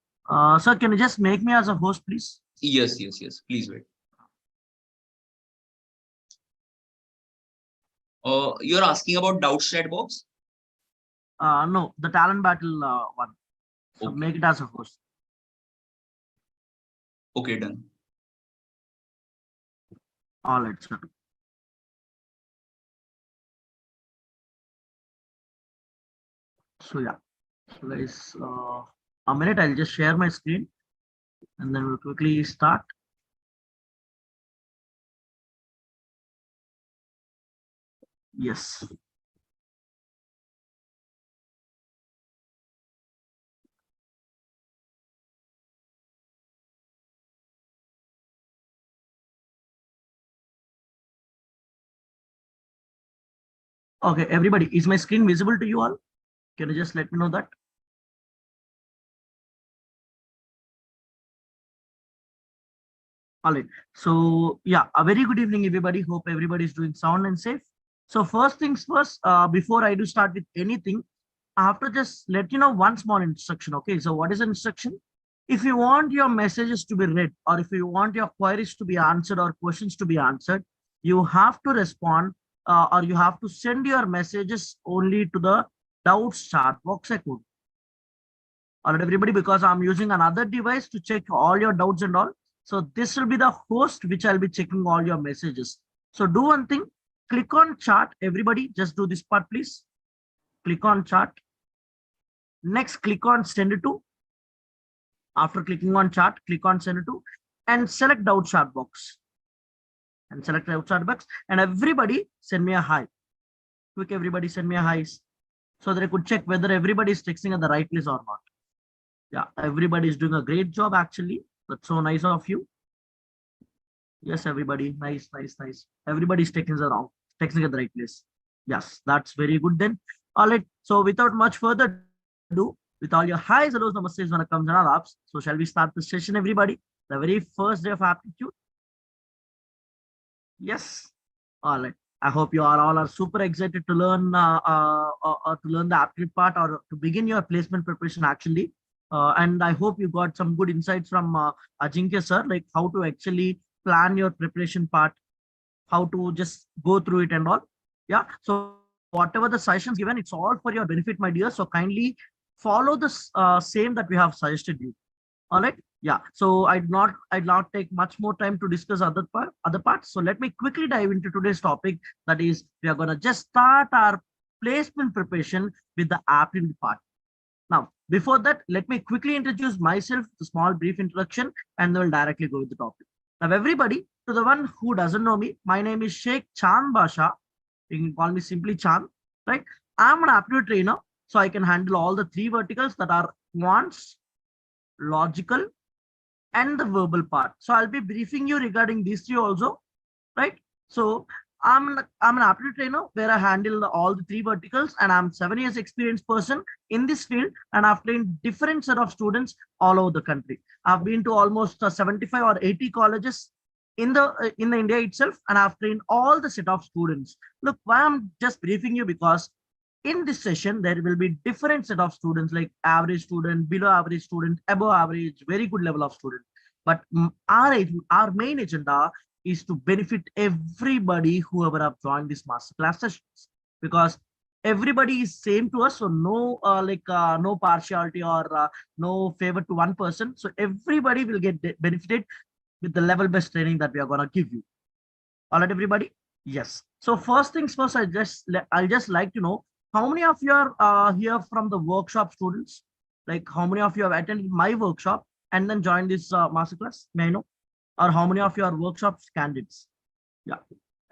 Sir, can you just make me as a host, please? Yes, yes, yes. Please wait. You're asking about doubts chat box? No, the talent battle one. So Okay. make it as a host. Okay, done. All right, sir. So yeah, so guys, a minute. I'll just share my screen, and then we'll quickly start. Yes. Okay, everybody, is my screen visible to you all? Can you just let me know that? All right. So yeah, a very good evening, everybody. Hope everybody is doing sound and safe. So first things first, before I do start with anything, I have to just let you know one small instruction. Okay. So what is an instruction? If you want your messages to be read, or if you want your queries to be answered or questions to be answered, you have to respond or you have to send your messages only to the doubts chat box account. All right, everybody, because I'm using another device to check all your doubts and all. So this will be the host which I'll be checking all your messages. So do one thing, click on chat. Everybody, just do this part, please. Click on chat. Next, click on send it to. After clicking on chat, click on send it to and select doubt chat box. And select doubt chat box. And everybody send me a hi. Quick, everybody send me a hi so that I could check whether everybody is texting at the right place or not. Yeah, everybody is doing a great job actually. That's so nice of you. Yes, everybody. Nice, nice, nice. Everybody's taking the wrong, texting at the right place. Yes, that's very good then. All right. So without much further ado, with all your highs, hellos, namastes, when it comes and all ups, so shall we start the session, everybody? The very first day of aptitude. Yes. All right. I hope you are all are super excited to learn the aptitude part or to begin your placement preparation actually. And I hope you got some good insights from Ajinkya sir, like how to actually plan your preparation part, how to just go through it and all. Yeah. So whatever the suggestions given, it's all for your benefit, my dear. So kindly follow this same that we have suggested you. All right. Yeah. So I'd not take much more time to discuss other parts. So let me quickly dive into today's topic. That is, we are gonna just start our placement preparation with the aptitude part. Now, before that, let me quickly introduce myself, a small brief introduction, and then we'll directly go with the topic. Now, everybody, to the one who doesn't know me, my name is Sheikh Chand Basha. You can call me simply Chand, right? I'm an aptitude trainer, so I can handle all the three verticals that are quants, logical, and the verbal part. So I'll be briefing you regarding these three also, right? So I'm an aptitude trainer where I handle all the three verticals, and I'm 7 years experienced person in this field, and I've trained different set of students all over the country. I've been to almost 75 or 80 colleges in the India itself, and I've trained all the set of students. Look, why I'm just briefing you because in this session there will be different set of students like average student, below average student, above average, very good level of student. But our main agenda is to benefit everybody whoever have joined this masterclass sessions, because everybody is same to us, so no no partiality or no favor to one person. So everybody will get benefited with the level best training that we are going to give you. All right, everybody. Yes. So first things first, I'll just like to know how many of you are here from the workshop students. Like how many of you have attended my workshop and then joined this masterclass? May I know? Or how many of you are workshops candidates? Yeah,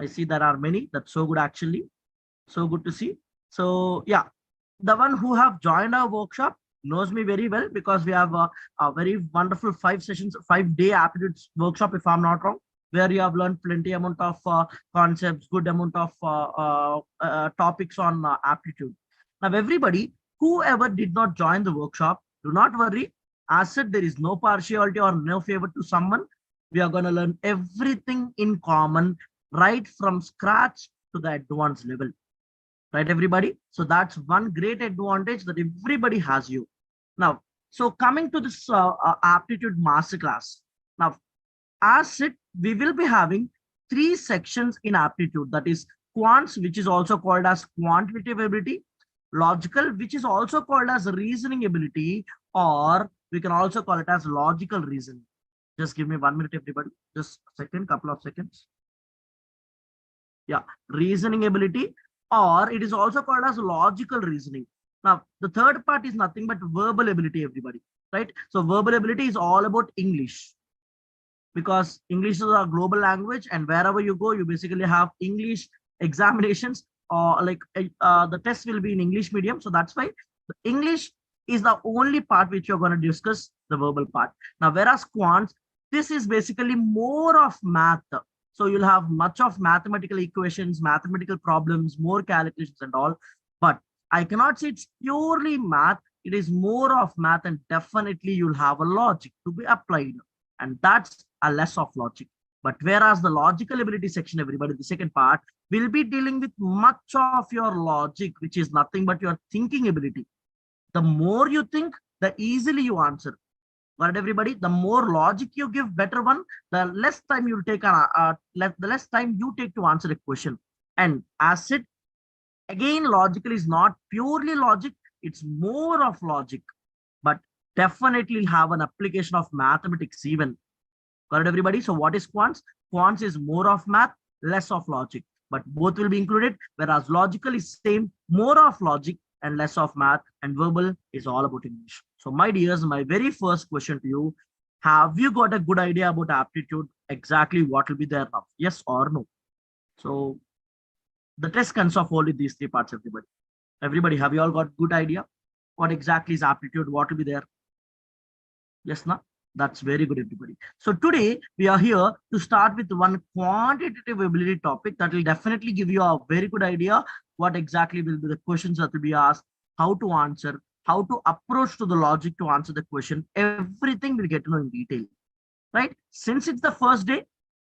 I see there are many. That's so good actually. So good to see. So yeah, the one who have joined our workshop knows me very well because we have a very wonderful 5 sessions, 5-day aptitude workshop, if I'm not wrong, where you have learned plenty amount of concepts, good amount of topics on aptitude. Now, everybody, whoever did not join the workshop, do not worry. As said, there is no partiality or no favor to someone. We are going to learn everything in common, right from scratch to the advanced level, right, everybody? So that's one great advantage that everybody has you. Now, so coming to this aptitude masterclass. Now, as it, we will be having 3 sections in aptitude. That is quants, which is also called as quantitative ability, logical, which is also called as reasoning ability, or we can also call it as logical reasoning. Just give me 1 minute, everybody. Just a second, couple of seconds. Yeah, reasoning ability, or it is also called as logical reasoning. Now, the third part is nothing but verbal ability, everybody, right? So verbal ability is all about English, because English is a global language, and wherever you go, you basically have English examinations, or the test will be in English medium. So that's why the English is the only part which you're going to discuss, the verbal part. Now, whereas quants, this is basically more of math. So you'll have much of mathematical equations, mathematical problems, more calculations and all. But I cannot say it's purely math. It is more of math, and definitely you'll have a logic to be applied. And that's a less of logic. But whereas the logical ability section, everybody, the second part, will be dealing with much of your logic, which is nothing but your thinking ability. The more you think, the easily you answer. But everybody, the more logic you give, better one, the less time you'll take, the less time you take to answer a question. And as it, again, logical is not purely logic, it's more of logic, but definitely have an application of mathematics even. Got it, everybody? So what is quants? Quants is more of math, less of logic, but both will be included, whereas logical is same, more of logic and less of math, and verbal is all about English. So my dears, my very first question to you, have you got a good idea about aptitude? Exactly what will be there now? Yes or no? So the test consists of only these 3 parts, everybody. Everybody, have you all got good idea? What exactly is aptitude? What will be there? Yes, no? That's very good, everybody. So today we are here to start with one quantitative ability topic that will definitely give you a very good idea what exactly will be the questions that will be asked, how to answer, how to approach to the logic to answer the question. Everything we'll get to know in detail, right? Since it's the first day,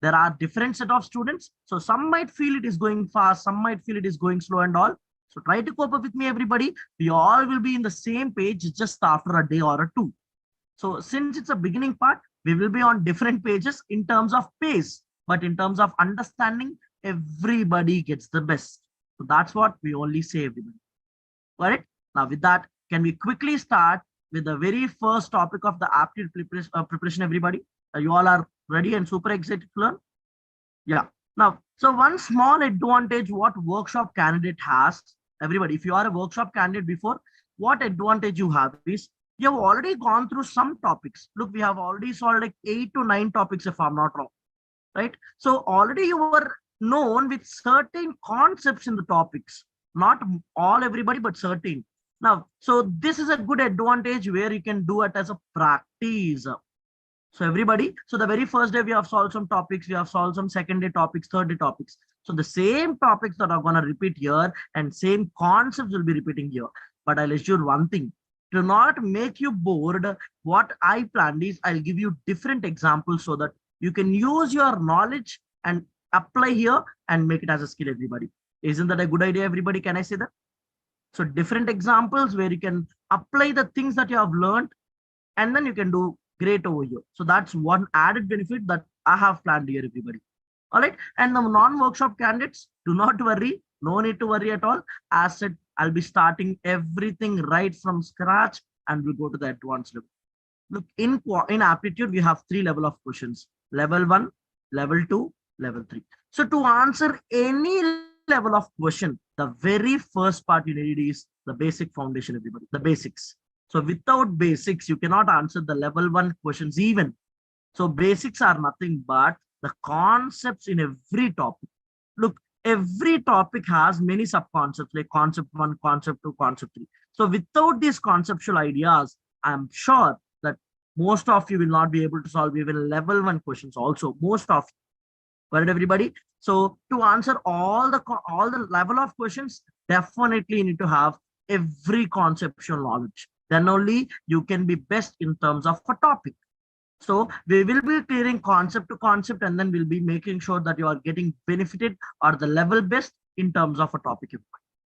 there are different set of students. So some might feel it is going fast, some might feel it is going slow and all. So try to cope up with me, everybody. We all will be in the same page just after a day or a two. So since it's a beginning part, we will be on different pages in terms of pace, but in terms of understanding, everybody gets the best. So that's what we only say, everybody. Got it? Now with that, can we quickly start with the very first topic of the aptitude preparation, everybody? You all are ready and super excited to learn? Yeah. Now, so one small advantage what workshop candidate has, everybody, if you are a workshop candidate before, what advantage you have is you have already gone through some topics. Look, we have already solved like 8 to 9 topics, if I'm not wrong, right? So already you were known with certain concepts in the topics, not all everybody, but certain. Now, so this is a good advantage where you can do it as a practice. So everybody, so the very first day we have solved some topics, we have solved some second day topics, third day topics. So the same topics that are going to repeat here and same concepts will be repeating here. But I'll assure one thing, to not make you bored, what I planned is I'll give you different examples so that you can use your knowledge and apply here and make it as a skill, everybody. Isn't that a good idea, everybody? Can I say that? So different examples where you can apply the things that you have learned and then you can do great over here. So that's one added benefit that I have planned here, everybody. All right. And the non-workshop candidates, do not worry. No need to worry at all. As said, I'll be starting everything right from scratch and we'll go to the advanced level. Look, in aptitude, we have 3 level of questions: level 1, level 2, level 3. So to answer any level of question, the very first part you need is the basic foundation, everybody, the basics. So without basics, you cannot answer the level 1 questions even. So basics are nothing but the concepts in every topic. Look, every topic has many sub-concepts like concept 1, concept 2, concept 3. So without these conceptual ideas, I'm sure that most of you will not be able to solve even level 1 questions also. Most of you. Got it, everybody? So to answer all the level of questions, definitely you need to have every conceptual knowledge. Then only you can be best in terms of a topic. So we will be clearing concept to concept and then we'll be making sure that you are getting benefited or the level best in terms of a topic.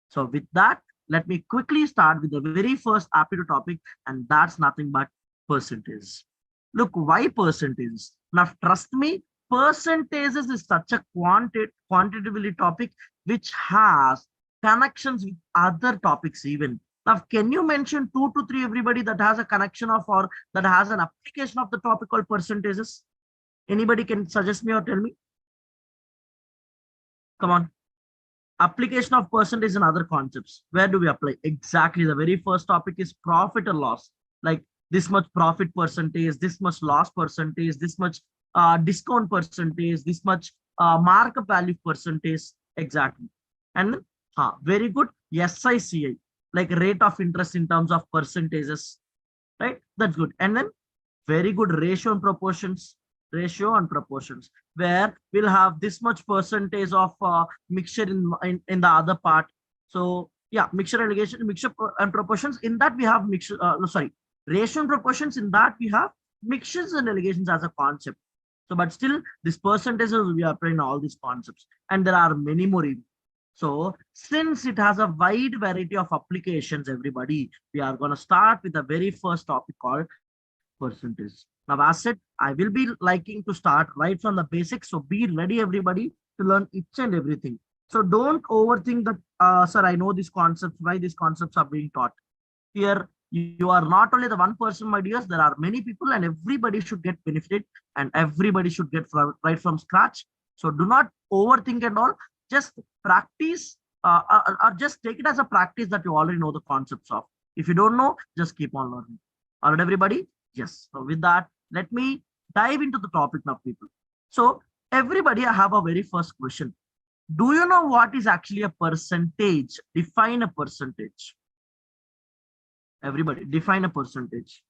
So with that, let me quickly start with the very first aptitude topic, and that's nothing but percentage. Look, why percentage? Now, trust me, percentages is such a quantitatively topic which has connections with other topics even. Now, can you mention 2 to 3 everybody that has a connection of or that has an application of the topic called percentages? Anybody can suggest me or tell me? Come on. Application of percentage and other concepts. Where do we apply? Exactly. The very first topic is profit or loss. Like this much profit percentage, this much loss percentage, this much discount percentage, this much markup value percentage. Exactly. And very good. SICI, like rate of interest in terms of percentages, right? That's good. And then very good ratio and proportions, where we'll have this much percentage of mixture in the other part. So yeah, mixture and proportions. In that we have mixture, no, sorry, ratio and proportions. In that we have mixtures and allegations as a concept. So, but still, this percentages we are applying all these concepts, and there are many more. So, since it has a wide variety of applications, everybody, we are going to start with the very first topic called percentage. Now, as said, I will be liking to start right from the basics. So, be ready, everybody, to learn each and everything. So, don't overthink that, sir, I know these concepts, why these concepts are being taught. Here, you are not only the one person, my dears, there are many people, and everybody should get benefited, and everybody should get right from scratch. So, do not overthink and all. Just practice or just take it as a practice that you already know the concepts of. If you don't know, just keep on learning. All right, everybody? Yes. So with that, let me dive into the topic now, people. So everybody, I have a very first question. Do you know what is actually a percentage? Define a percentage. Everybody, define a percentage.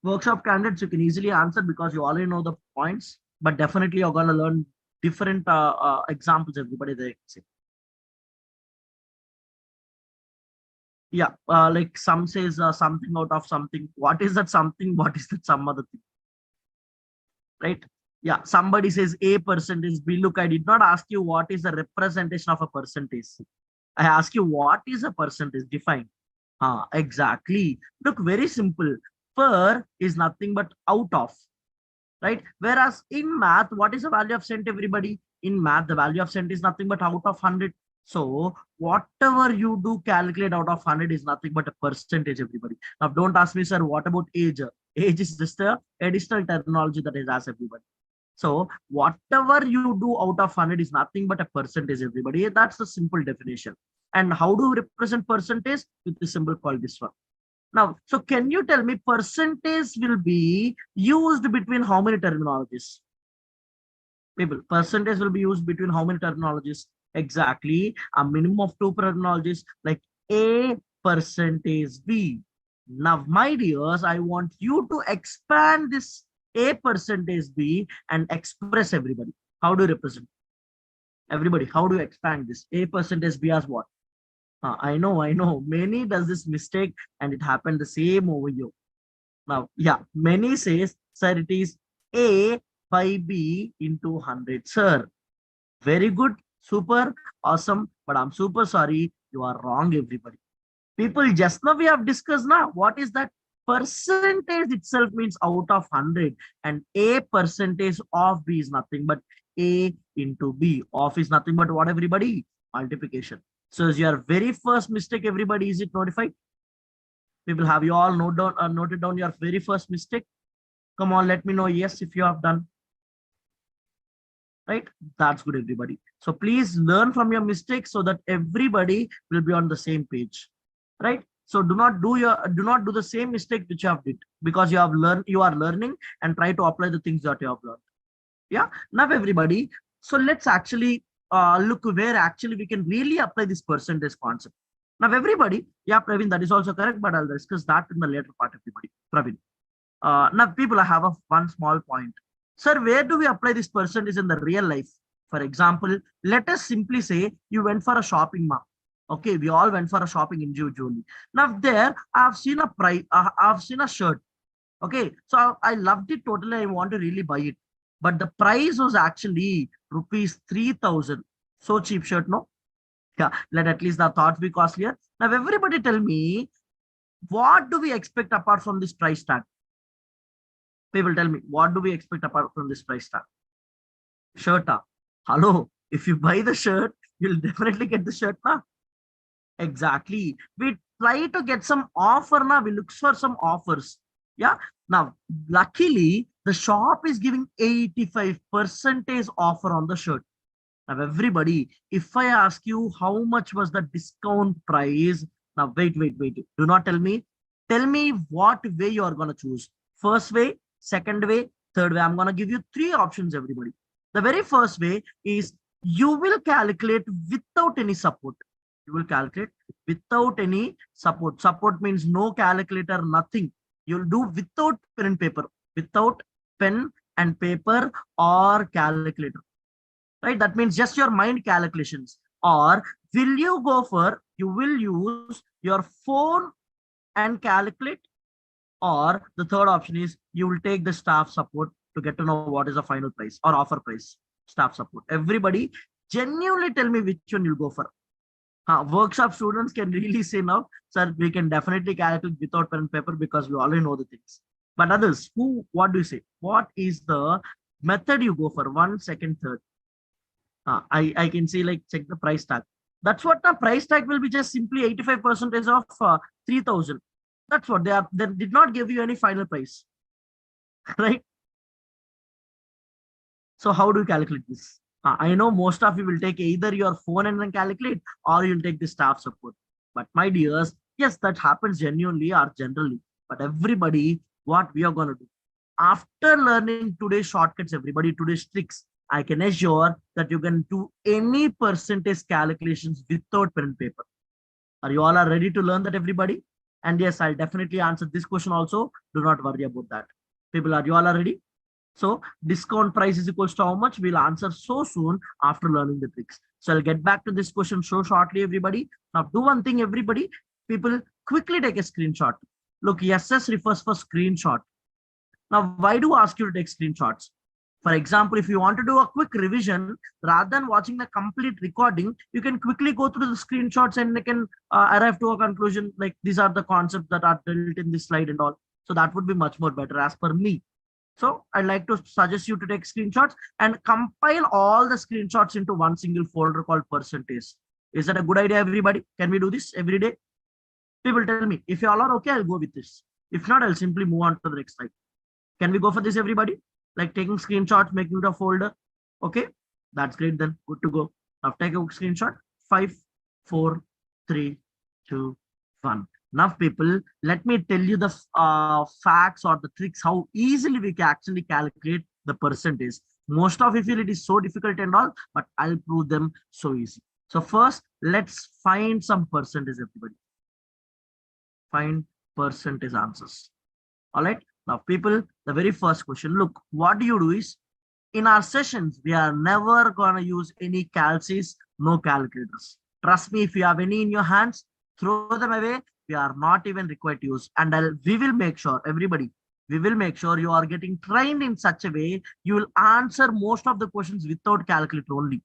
Workshop candidates, you can easily answer because you already know the points, but definitely you're going to learn different examples, everybody, they say. Yeah, like some says something out of something. What is that something? What is that some other thing? Right? Yeah, somebody says A percentage B. Look, I did not ask you what is the representation of a percentage. I ask you what is a percentage, define. Exactly. Look, very simple. Per is nothing but out of, right? Whereas in math, what is the value of cent, everybody? In math, the value of cent is nothing but out of 100. So whatever you do calculate out of 100 is nothing but a percentage, everybody. Now, don't ask me, sir, what about age? Age is just a additional terminology that is asked everybody. So whatever you do out of 100 is nothing but a percentage, everybody. That's the simple definition. And how do we represent percentage? With the symbol called this one. Now, so can you tell me percentage will be used between how many terminologies? People, percentage will be used between how many terminologies? Exactly, a minimum of two terminologies like A percentage B. Now, my dears, I want you to expand this A percentage B and express everybody. How do you represent? Everybody, how do you expand this? A percentage B as what? I know. Many does this mistake and it happened the same over here. Now, yeah, many says, sir, it is A by B into 100, sir. Very good, super, awesome. But I'm super sorry. You are wrong, everybody. People, just now we have discussed now. What is that? Percentage itself means out of 100 and A percentage of B is nothing but A into B. Of is nothing but what, everybody? Multiplication. So is your very first mistake, everybody, is it notified? People, have you all noted down your very first mistake? Come on, let me know yes if you have done. Right? That's good, everybody. So please learn from your mistakes so that everybody will be on the same page. Right? So do not do the same mistake which you have did, because you are learning and try to apply the things that you have learned. Yeah. Now, everybody, so let's actually look where actually we can really apply this percentage concept. Now, everybody, yeah, Praveen, that is also correct, but I'll discuss that in the later part, everybody. Praveen. Now, people, I have one small point. Sir, where do we apply this percentage in the real life? For example, let us simply say you went for a shopping mall. Okay, we all went for a shopping individually. Now, there, I've seen a price, I've seen a shirt. Okay, so I loved it totally. I want to really buy it. But the price was actually rupees 3,000. So cheap shirt, no? Yeah, let at least the thoughts be costlier. Now, everybody tell me, what do we expect apart from this price tag? People, tell me, what do we expect apart from this price tag? Shirt. Hello, if you buy the shirt, you'll definitely get the shirt. Na? Exactly. We try to get some offer. Na? We look for some offers. Yeah. Now, luckily, the shop is giving 85% offer on the shirt. Now, everybody, if I ask you how much was the discount price, now wait. Do not tell me. Tell me what way you are going to choose. First way, second way, third way. I'm going to give you three options, everybody. The very first way is you will calculate without any support. You will calculate without any support. Support means no calculator, nothing. You'll do without pen and paper, without pen and paper or calculator. Right? That means just your mind calculations. Or will you go for, you will use your phone and calculate, or the third option is you will take the staff support to get to know what is the final price or offer price. Staff support. Everybody genuinely tell me which one you'll go for. Workshop students can really say now, sir, we can definitely calculate without pen and paper because we already know the things. But others, what do you say? What is the method you go for? One, second, third. I can see, like, check the price tag. That's what the price tag will be, just simply 85% of 3,000. That's what they did not give you any final price. Right? So how do you calculate this? I know most of you will take either your phone and then calculate, or you'll take the staff support. But my dears, yes, that happens genuinely or generally. But everybody, what we are going to do? After learning today's shortcuts, everybody, today's tricks, I can assure that you can do any percentage calculations without pen and paper. Are you all are ready to learn that, everybody? And yes, I'll definitely answer this question also. Do not worry about that. People, are you all are ready? So discount price is equals to how much? We'll answer so soon after learning the tricks. So I'll get back to this question so shortly, everybody. Now do one thing, everybody. People, quickly take a screenshot. Look, SS refers for screenshot. Now, why do I ask you to take screenshots? For example, if you want to do a quick revision, rather than watching the complete recording, you can quickly go through the screenshots and you can arrive to a conclusion like these are the concepts that are built in this slide and all. So that would be much more better as per me. So I'd like to suggest you to take screenshots and compile all the screenshots into one single folder called percentage. Is that a good idea, everybody? Can we do this every day? People tell me. If you all are okay, I'll go with this. If not, I'll simply move on to the next slide. Can we go for this, everybody? Like taking screenshots, making it a folder. Okay, that's great then. Good to go. Now take a screenshot. 5, 4, 3, 2, 1. Now, people, let me tell you the facts or the tricks how easily we can actually calculate the percentage. Most of you feel it is so difficult and all, but I'll prove them so easy. So first, let's find some percentage, everybody. Find percentage answers. All right. Now, people, the very first question, look, what do you do is in our sessions, we are never going to use any calcs, no calculators. Trust me, if you have any in your hands, throw them away. We are not even required to use. And we will make sure, everybody, we will make sure you are getting trained in such a way you will answer most of the questions without calculator only.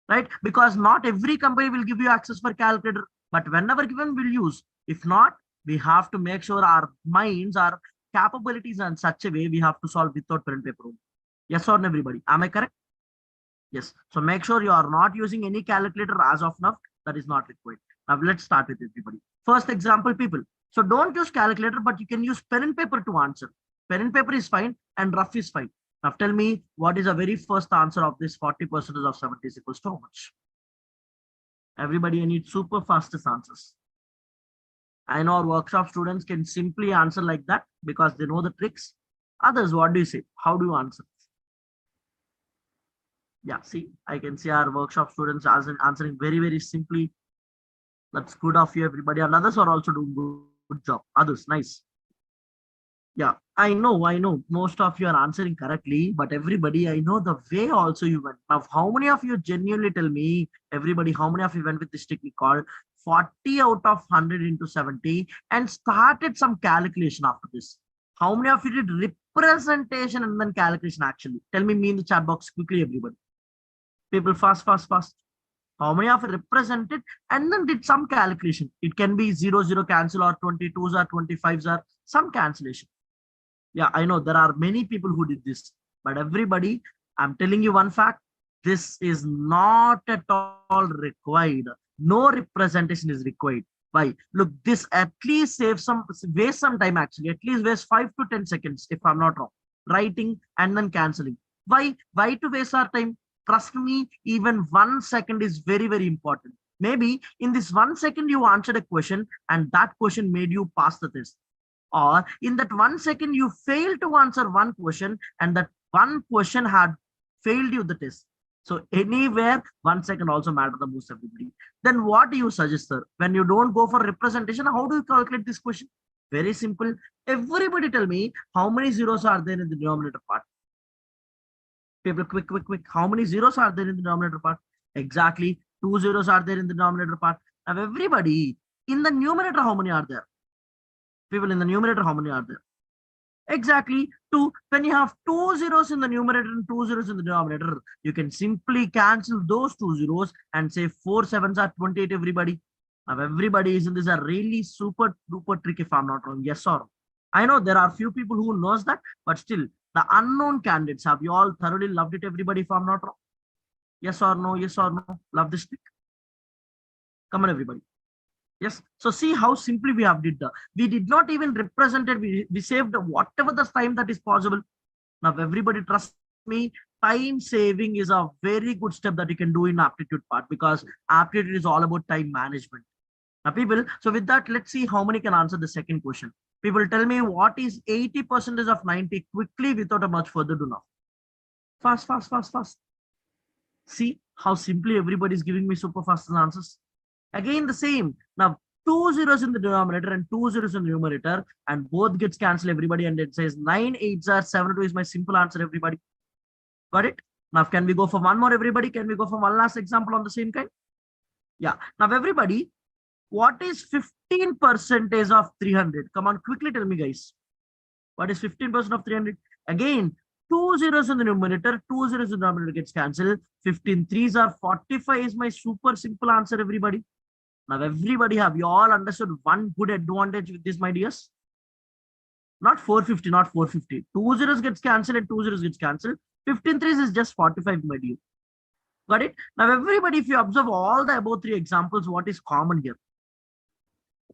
Right? Because not every company will give you access for calculator, but whenever given, we'll use. If not, we have to make sure our minds, our capabilities are in such a way we have to solve without pen and paper. Yes or no, everybody? Am I correct? Yes. So make sure you are not using any calculator as of now. That is not required. Now let's start with everybody. First example, people. So don't use calculator, but you can use pen and paper to answer. Pen and paper is fine and rough is fine. Now tell me what is the very first answer of this 40% of 70 is equals to how much? Everybody, I need super fastest answers. I know our workshop students can simply answer like that because they know the tricks. Others, what do you say? How do you answer? Yeah, see, I can see our workshop students answering very, very simply. That's good of you, everybody. And others are also doing good job. Others, nice. Yeah, I know. Most of you are answering correctly, but everybody, I know the way also you went. Now, how many of you genuinely tell me, everybody, how many of you went with this technique called 40 out of 100 into 70 and started some calculation after this? How many of you did representation and then calculation actually? Tell me in the chat box quickly, everybody. People, fast. How many of you represented and then did some calculation? It can be 0 cancel or 22s or 25s or some cancellation. Yeah, I know there are many people who did this, but everybody, I'm telling you one fact, this is not at all required. No representation is required. Why? Look, this at least waste some time actually, at least waste 5 to 10 seconds, if I'm not wrong, writing and then canceling. Why to waste our time? Trust me, even 1 second is very, very important. Maybe in this 1 second, you answered a question and that question made you pass the test, or in that 1 second you failed to answer one question and that one question had failed you the test. So anywhere 1 second also matter the most, everybody. Then what do you suggest, sir? When you don't go for representation, how do you calculate this question? Very simple. Everybody tell me how many zeros are there in the denominator part. People, quick. How many zeros are there in the denominator part? Exactly 2 zeros are there in the denominator part. Now everybody, in the numerator, how many are there? People, in the numerator, how many are there? Exactly 2. When you have 2 zeros in the numerator and 2 zeros in the denominator, you can simply cancel those 2 zeros and say 4 sevens are 28, everybody. Now everybody is in this a really super duper trick, if I'm not wrong. Yes or no? I know there are few people who knows that, but still the unknown candidates, have you all thoroughly loved it, everybody, if I'm not wrong? Yes or no? Yes or no? Love this trick? Come on, everybody. Yes. So see how simply we have did. We did not even represent it. We saved whatever the time that is possible. Now, everybody trust me, time saving is a very good step that you can do in aptitude part, because aptitude is all about time management. Now, people, so with that, let's see how many can answer the second question. People, tell me what is 80% of 90 quickly without a much further ado now. Fast. See how simply everybody is giving me super fast answers. Again, the same. Now, 2 zeros in the denominator and 2 zeros in the numerator, and both gets cancelled, everybody, and it says 9 8s are 72 is my simple answer, everybody. Got it? Now, can we go for one more, everybody? Can we go for one last example on the same kind? Yeah. Now, everybody, what is 15% of 300? Come on, quickly tell me, guys. What is 15% of 300? Again, 2 zeros in the numerator, 2 zeros in the denominator gets cancelled. 15 threes are 45 is my super simple answer, everybody. Now, everybody, have you all understood one good advantage with this, my dears? Not 450, not 450. 2 zeros gets cancelled and 2 zeros gets cancelled. 15 threes is just 45, my dear. Got it? Now, everybody, if you observe all the above three examples, what is common here?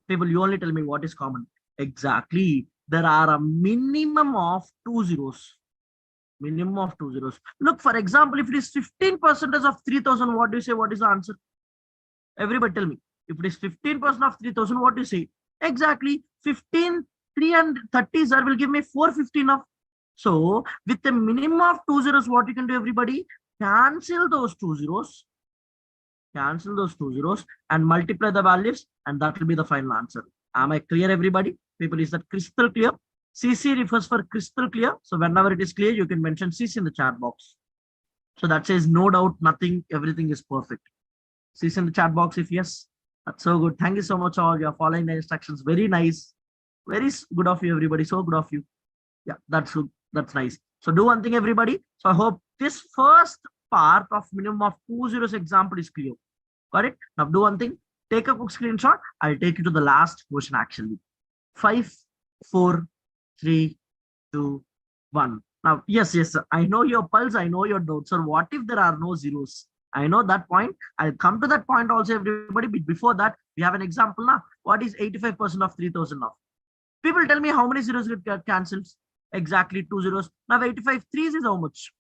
People, you only tell me what is common. Exactly. There are a minimum of 2 zeros. Minimum of 2 zeros. Look, for example, if it is 15% of 3000, what do you say? What is the answer? Everybody tell me. If it is 15% of 3000, what do you say? Exactly. 15, 3 and 30 sir will give me 450 now. So with a minimum of 2 zeros, what you can do, everybody? Cancel those 2 zeros. Cancel those 2 zeros and multiply the values, and that will be the final answer. Am I clear, everybody? People, is that crystal clear? CC refers for crystal clear. So whenever it is clear, you can mention CC in the chat box. So that says no doubt, nothing, everything is perfect. CC in the chat box if yes. That's so good. Thank you so much, all. You're following the instructions. Very nice. Very good of you, everybody. So good of you. Yeah, that's good. That's nice. So do one thing, everybody. So I hope this first part of minimum of 2 zeros example is clear. Got it? Now do one thing. Take a quick screenshot. I'll take you to the last question actually. 5, 4, 3, 2, 1. Now, yes, I know your pulse. I know your doubts. Sir, what if there are no zeros? I know that point. I'll come to that point also, everybody. But before that, we have an example now. What is 85% of 3000 now? People tell me how many zeros get cancelled. Exactly 2 zeros. Now 85 threes is how much?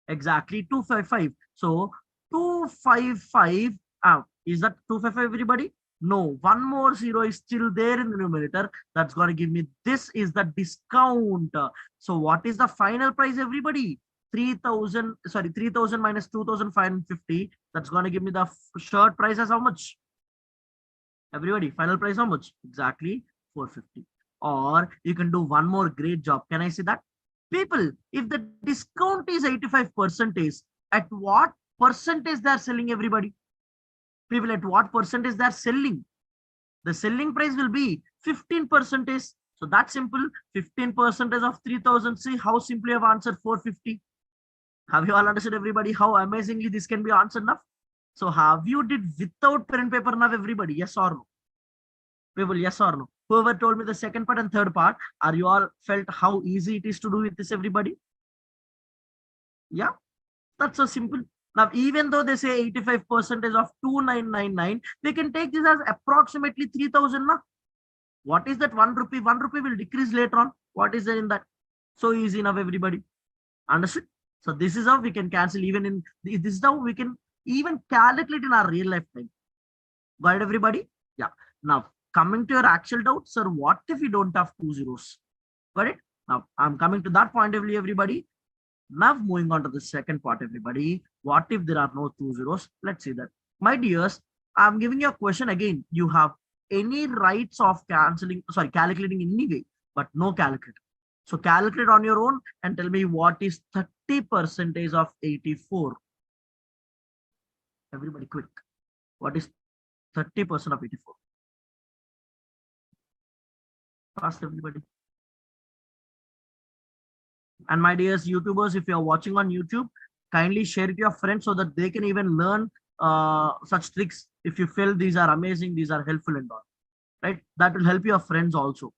Exactly 255. So 255. Is that 255, everybody? No, one more zero is still there in the numerator. That's going to give me, this is the discount. So what is the final price, everybody? 3000, sorry, 3000 minus 2550. That's going to give me the shirt price as how much? Everybody, final price how much? Exactly 450. Or you can do one more great job. Can I say that? People, if the discount is 85%, at what percentage they are selling, everybody? People, at what percentage they are selling? The selling price will be 15%. So that's simple. 15% of 3000. See how simply I've answered 450. Have you all understood, everybody, how amazingly this can be answered now? So have you did without pen and paper now, everybody? Yes or no? People, yes or no? Whoever told me the second part and third part, are you all felt how easy it is to do with this, everybody? Yeah, that's so simple. Now, even though they say 85% of 2999, they can take this as approximately 3000 now. What is that 1 rupee? 1 rupee will decrease later on. What is there in that? So easy enough, everybody. Understood? So this is how we can cancel even in, this is how we can even calculate in our real life time. Got it, everybody? Yeah. Now, coming to your actual doubt, sir, what if we don't have 2 zeros? Got it? Now, I'm coming to that point of view, everybody. Now, moving on to the second part, everybody. What if there are no 2 zeros? Let's see that. My dears, I'm giving you a question again. You have any rights of canceling, sorry, calculating in any way, but no calculator. So calculate on your own and tell me what is 30% of 84. Everybody quick. What is 30% of 84? Fast, everybody. And my dears YouTubers, if you're watching on YouTube, kindly share it to your friends so that they can even learn such tricks. If you feel these are amazing, these are helpful and all, right? That will help your friends also.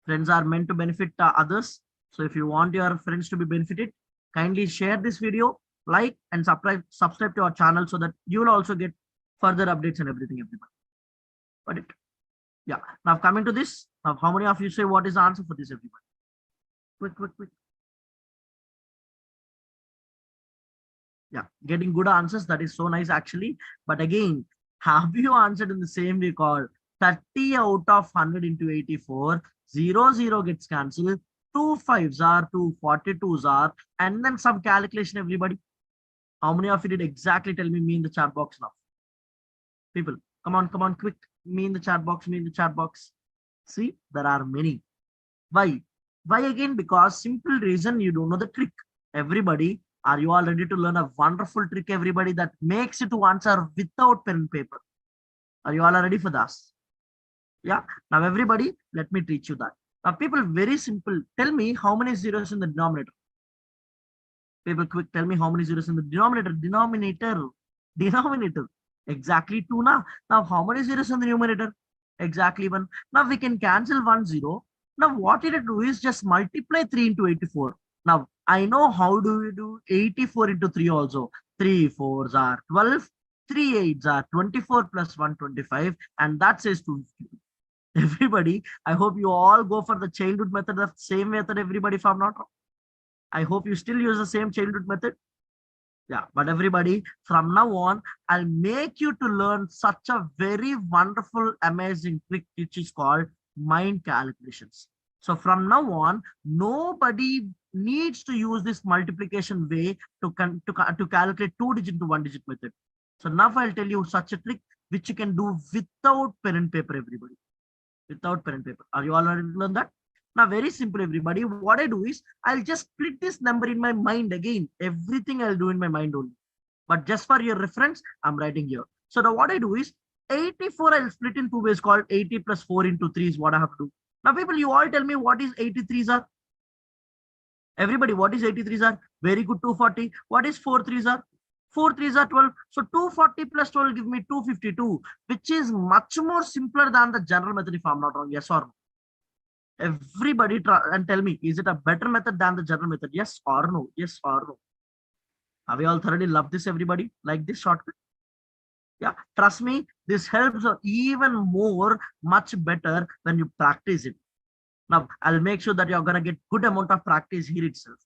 Friends are meant to benefit others. So if you want your friends to be benefited, kindly share this video, like and subscribe to our channel so that you will also get further updates and everything, everybody. Got it? Yeah. Now coming to this, now how many of you say what is the answer for this, everybody? Quick. Yeah, getting good answers. That is so nice, actually. But again, have you answered in the same way called 30 out of 100 into 84? 0 gets cancelled. 2 5s are 2 42s are, and then some calculation, everybody. How many of you did exactly tell me in the chat box now? People, come on, quick. Me in the chat box, me in the chat box. See, there are many. Why? Why again? Because simple reason, you don't know the trick. Everybody, are you all ready to learn a wonderful trick, everybody, that makes you to answer without pen and paper? Are you all ready for this? Yeah. Now, everybody, let me teach you that. Now, people, very simple. Tell me how many zeros in the denominator. People quick, tell me how many zeros in the denominator. Denominator. Exactly 2 now. Now how many zeros in the numerator? Exactly 1. Now we can cancel 1 0. Now what it do is just multiply 3 into 84. Now I know how do we do 84 into 3 also. 3 fours are 12. 3 eights are 24 plus 125, and that says 250. Everybody, I hope you all go for the childhood method, the same method, everybody, if I'm not wrong. I hope you still use the same childhood method. Yeah, but everybody, from now on, I'll make you to learn such a very wonderful, amazing trick, which is called mind calculations. So from now on, nobody needs to use this multiplication way to calculate 2 digit to 1 digit method. So now I'll tell you such a trick which you can do without pen and paper, everybody. Without pen and paper. Are you all ready to learn that? Now, very simple, everybody. What I do is I'll just split this number in my mind again. Everything I'll do in my mind only. But just for your reference, I'm writing here. So now what I do is 84, I'll split in 2 ways called 80 plus 4 into 3 is what I have to do. Now, people, you all tell me what is 83s are. Everybody, what is 83s are? Very good, 240. What is 4 3s are? 4 3s are 12. So 240 plus 12 give me 252, which is much more simpler than the general method, if I'm not wrong. Yes or no? Everybody try and tell me, is it a better method than the general method? Yes or no? Yes or no? Have we all thoroughly loved this, everybody? Like this shortcut? Yeah, trust me, this helps even more, much better when you practice it. Now, I'll make sure that you're going to get good amount of practice here itself.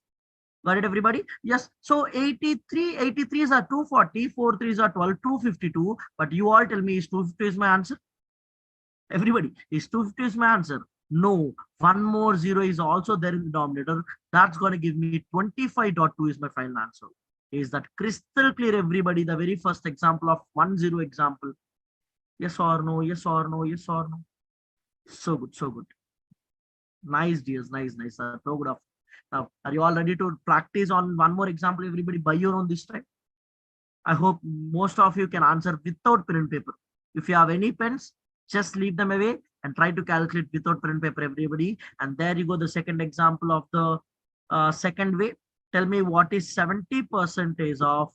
Got it, everybody? Yes. So 83s are 240, 4 3s are 12, 252. But you all tell me, is 250 is my answer? Everybody, is 250 is my answer? No, one more zero is also there in the denominator. That's going to give me 25.2 is my final answer. Is that crystal clear, everybody? The very first example of 1 0 example. Yes or no? Yes or no? Yes or no? So good, so good. Nice, dears. Nice, nice. So good. Now, are you all ready to practice on one more example, everybody, by your own this time? I hope most of you can answer without pen and paper. If you have any pens, just leave them away and try to calculate without pen and paper, everybody. And there you go, the second example of the second way. Tell me what is 70% of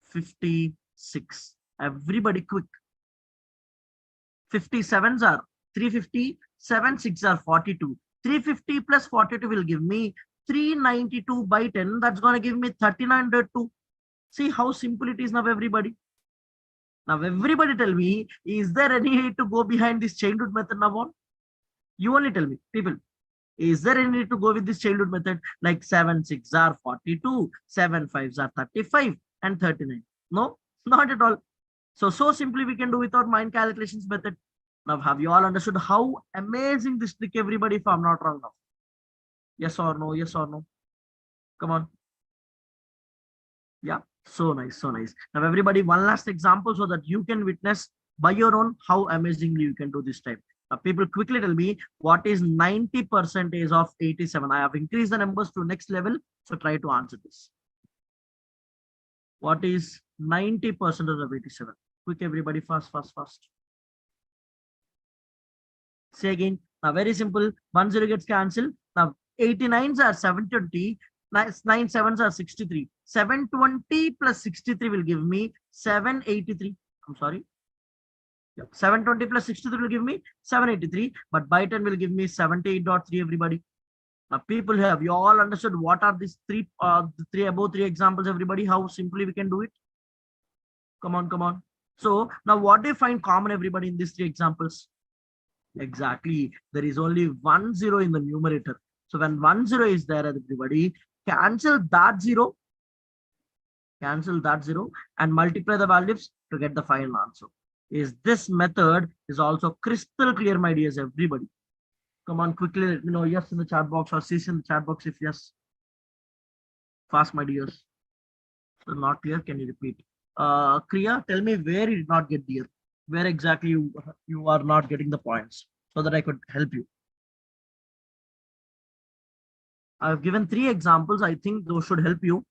56. Everybody quick. 57s are 350, 6 are 42. 350 plus 42 will give me 392 by 10. That's going to give me 39.2. See how simple it is now, everybody. Now, everybody tell me, is there any need to go behind this childhood method now on? You only tell me, people. Is there any need to go with this childhood method like 7 6 are 42, 7 5s are 35, and 39? No, not at all. So simply we can do without mind calculations method. Now, have you all understood how amazing this trick, everybody, if I'm not wrong now? Yes or no? Yes or no? Come on. Yeah, so nice, so nice. Now, everybody, one last example so that you can witness by your own how amazingly you can do this type. Now, people quickly tell me what is 90% of 87. I have increased the numbers to next level, so try to answer this. What is 90% of 87? Quick, everybody, fast, fast, fast. Say again. Now, very simple. 1 0 gets cancelled. Now, 89s are 720. 9 sevens are 63. 720 plus 63 will give me 783. I'm sorry. Yeah. 720 plus 63 will give me 783. But by 10 will give me 78.3, everybody. Now, people, have you all understood what are these above three examples, everybody? How simply we can do it? Come on, come on. So now what do you find common, everybody, in these three examples? Exactly. There is only 1 0 in the numerator. So when 1 0 is there, everybody, cancel that 0, and multiply the values to get the final answer. Is this method is also crystal clear, my dears, everybody? Come on, quickly let me know yes in the chat box or sis in the chat box if yes. Fast, my dears. So not clear, can you repeat? Kriya, tell me where you did not get dear. Where exactly you are not getting the points so that I could help you. I've given 3 examples. I think those should help you.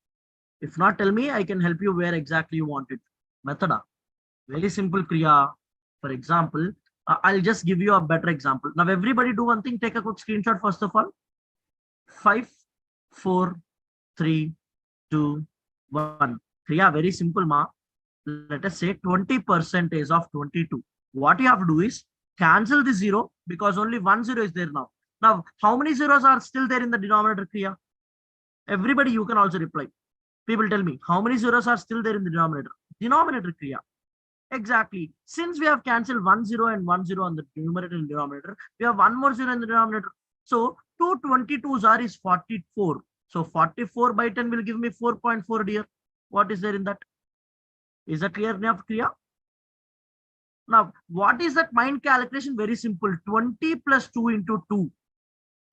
If not, tell me, I can help you where exactly you want it. Method. Very simple, Kriya. For example, I'll just give you a better example. Now, everybody do one thing. Take a quick screenshot first of all. 5, 4, 3, 2, 1. Kriya, very simple, ma. Let us say 20% of 22. What you have to do is cancel the 0 because only 1 0 is there now. Now, how many zeros are still there in the denominator, Kriya? Everybody, you can also reply. People tell me, how many zeros are still there in the denominator? Denominator, Kriya. Exactly. Since we have cancelled 1 0 and 1 0 on the numerator and denominator, we have one more 0 in the denominator. So 222s are is 44. So 44 by 10 will give me 4.4, dear. What is there in that? Is that clear enough, Kriya? Now, what is that mind calculation? Very simple. 20 plus 2 into 2.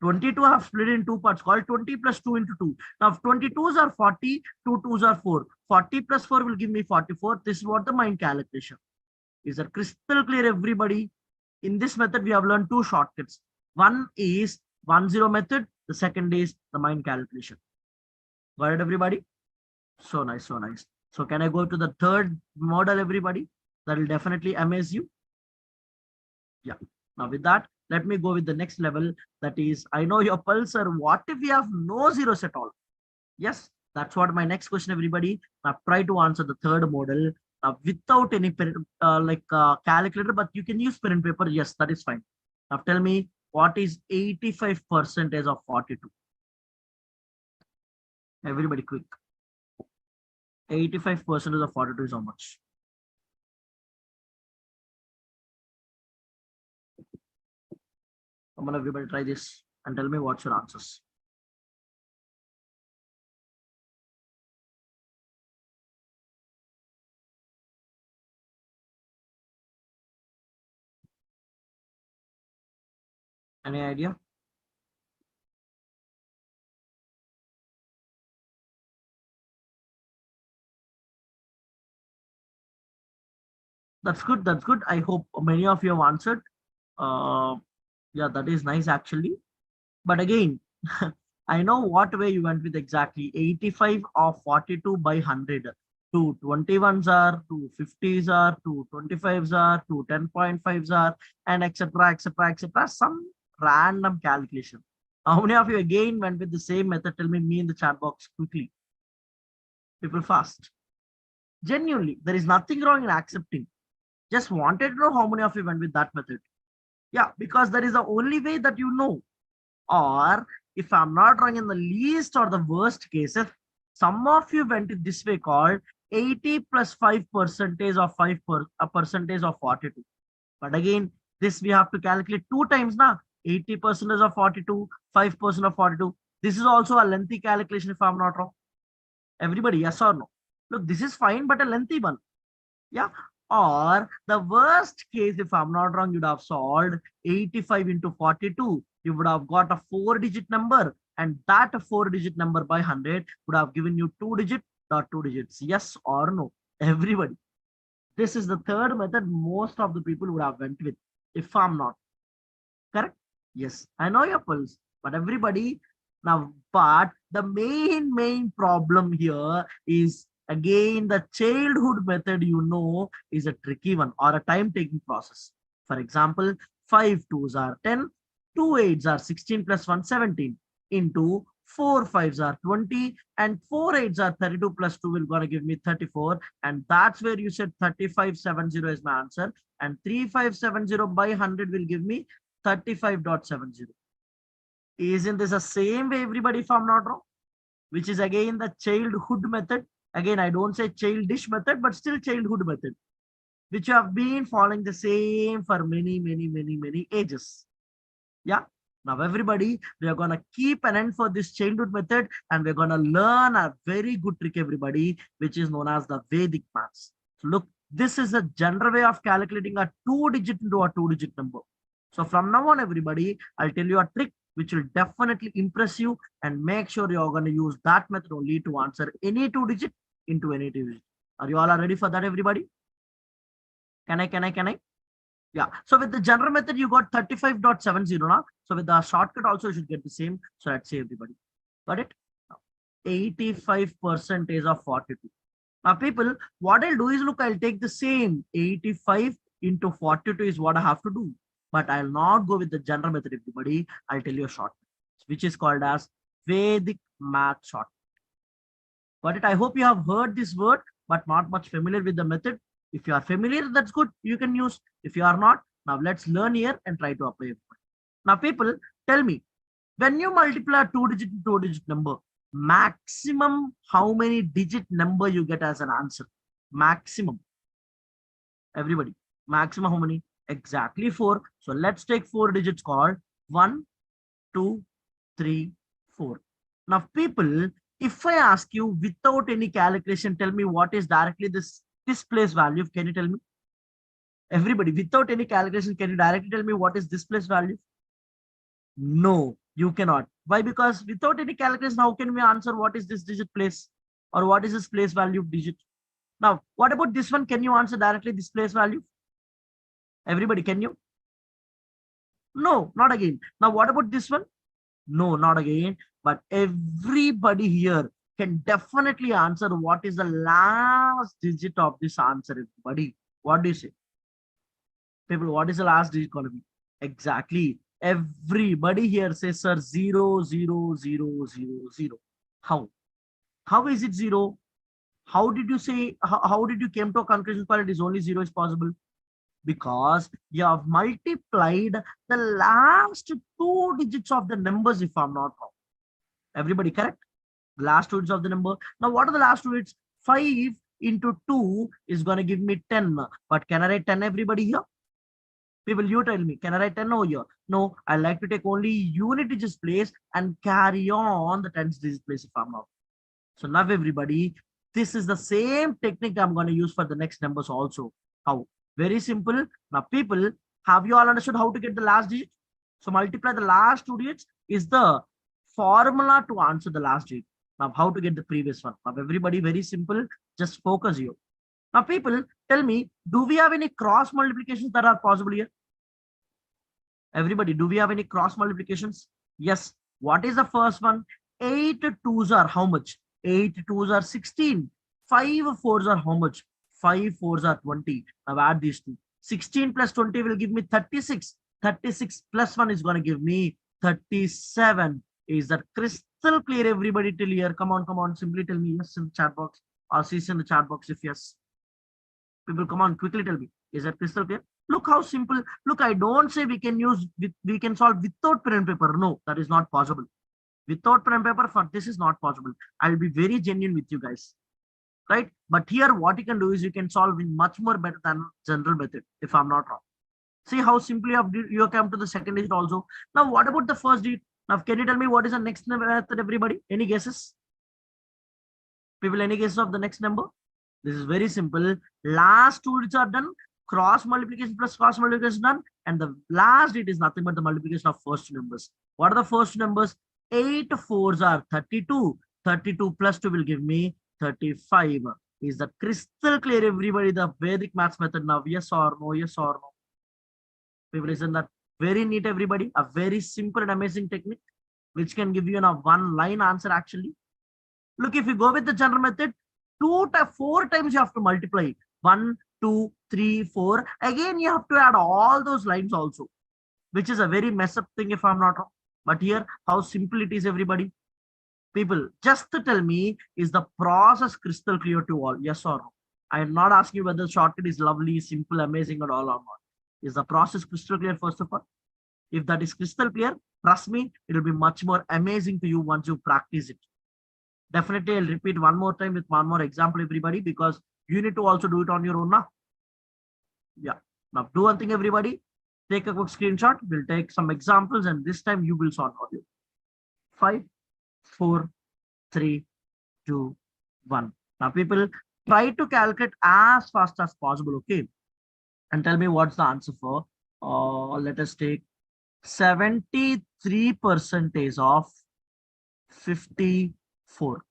22 have split in two parts called 20 plus 2 into 2. Now, 22s are 40, 2 2s are 4. 40 plus 4 will give me 44. This is what the mind calculation. Is that crystal clear, everybody? In this method, we have learned two shortcuts. One is 1 0 method. The second is the mind calculation. Got it, everybody? So nice, so nice. So can I go to the third model, everybody? That will definitely amaze you. Yeah. Now with that, let me go with the next level. That is, I know your pulsar. What if we have no zeros at all? Yes, that's what my next question, everybody. Now try to answer the third model without any calculator, but you can use pen and paper. Yes, that is fine. Now tell me, what is 85% of 42? Everybody quick. 85% of 42 is how much? Come on, everybody, try this and tell me what's your answers. Any idea? That's good. That's good. I hope many of you have answered. Yeah, that is nice actually. But again, I know what way you went with exactly 85 of 42 by 100. Two 21s are, two 50s are, two 25s are, two 10.5s are, and etc. etc. etc. Some random calculation. How many of you again went with the same method? Tell me in the chat box quickly. People fast. Genuinely, there is nothing wrong in accepting. Just wanted to know how many of you went with that method. Yeah, because that is the only way that you know. Or if I'm not wrong, in the least or the worst cases, some of you went in this way called 80 plus 5% of a percentage of 42. But again, this we have to calculate two times now. 80% of 42, 5% of 42. This is also a lengthy calculation if I'm not wrong. Everybody, yes or no? Look, this is fine, but a lengthy one. Yeah. Or the worst case, if I'm not wrong, you'd have solved 85 into 42. You would have got a 4-digit number, and that 4-digit number by 100 would have given you 2-digit, not 2 digits. Yes or no? Everybody. This is the third method most of the people would have went with, if I'm not correct. Yes, I know your pulse, but everybody now, but the main problem here is again the childhood method, is a tricky one or a time taking process. For example, 5 2s are 10, 2 8s are 16 plus 1 17 into 4 5s are 20 and 4 8s are 32 plus 2 will gonna give me 34, and that's where you said 3570 is my answer, and 3570 by 100 will give me 35.70. Isn't this the same way, everybody, if I'm not wrong? Which is again the childhood method. Again, I don't say childish method, but still childhood method, which you have been following the same for many ages. Yeah. Now, everybody, we are going to keep an end for this childhood method, and we're going to learn a very good trick, everybody, which is known as the Vedic maths. So look, this is a general way of calculating a 2-digit into a 2-digit number. So from now on, everybody, I'll tell you a trick which will definitely impress you, and make sure you're going to use that method only to answer any 2-digit into any 2-digit. Are you all ready for that, everybody? Can I? Yeah. So with the general method, you got 35.70 now. So with the shortcut also, you should get the same. So let's say everybody. Got it? 85% of 42. Now, people, what I'll do is, look, I'll take the same 85 into 42 is what I have to do. But I'll not go with the general method, everybody. I'll tell you a shortcut, which is called as Vedic math shortcut. Got it? I hope you have heard this word, but not much familiar with the method. If you are familiar, that's good. You can use. If you are not, now let's learn here and try to apply it. Now, people, tell me, when you multiply a two-digit number, maximum how many digit number you get as an answer? Maximum. Everybody, maximum how many? Exactly four. So let's take four digits called one, two, three, four. Now, people, if I ask you without any calculation, tell me what is directly this place value. Can you tell me? Everybody, without any calculation, can you directly tell me what is this place value? No, you cannot. Why? Because without any calculation, how can we answer what is this digit place or what is this place value digit? Now, what about this one? Can you answer directly this place value? Everybody, can you? No, not again. Now, what about this one? No, not again. But everybody here can definitely answer what is the last digit of this answer, everybody. What do you say? People, what is the last digit going to be? Exactly. Everybody here says, sir, 0, 0, 0, 0, 0. How? How is it zero? How did you say, how did you came to a conclusion that it is only zero is possible? Because you have multiplied the last two digits of the numbers, if I'm not wrong. Everybody correct? Last two digits of the number. Now, what are the last two digits? 5 into 2 is going to give me 10. But can I write 10, everybody here? People, you tell me, can I write 10 over here? No, I like to take only unit digits place and carry on the tens digits place if I'm not. So now everybody, this is the same technique I'm going to use for the next numbers also. How? Very simple. Now people, have you all understood how to get the last digit? So multiply the last two digits is the formula to answer the last digit. Now how to get the previous one? Now everybody, very simple. Just focus here. Now people, tell me, do we have any cross multiplications that are possible here? Everybody, do we have any cross multiplications? Yes. What is the first one? 8 twos are how much? 8 twos are 16. 5 fours are how much? 5 fours are 20. Now add these two. 16 plus 20 will give me 36. 36 plus 1 is going to give me 37. Is that crystal clear, everybody, till here? Come on, come on. Simply tell me yes in the chat box. Or see in the chat box if yes. People, come on, quickly tell me. Is that crystal clear? Look how simple. Look, I don't say we can use, we can solve without pen and paper. No, that is not possible. Without pen and paper, for this is not possible. I'll be very genuine with you guys. Right? But here, what you can do is you can solve in much more better than general method, if I'm not wrong. See how simply you come to the second digit also. Now, what about the first digit? Now, can you tell me what is the next method, everybody? Any guesses? People, any guesses of the next number? This is very simple. Last two digits are done. Cross multiplication plus cross multiplication done. And the last digit is nothing but the multiplication of first two numbers. What are the first two numbers? 8 fours are 32. 32 plus 2 will give me 35. Is the crystal clear, everybody? The Vedic maths method now. Yes or no? Yes or no? People, isn't that very neat, everybody? A very simple and amazing technique which can give you a one line answer actually. Look, if you go with the general method, 4 times you have to multiply. 1, 2, 3, 4. Again, you have to add all those lines also, which is a very mess up thing if I'm not wrong. But here, how simple it is, everybody. People, just to tell me, is the process crystal clear to all? Yes or no? I am not asking you whether shortcut is lovely, simple, amazing, or all or not. Is the process crystal clear first of all? If that is crystal clear, trust me, it will be much more amazing to you once you practice it. Definitely, I'll repeat one more time with one more example, everybody, because you need to also do it on your own now. Yeah. Now, do one thing, everybody. Take a quick screenshot. We'll take some examples, and this time you will solve audio. 5, 4, 3, 2, 1. Now, people, try to calculate as fast as possible, okay? And tell me what's the answer for. Let us take 73% of 54.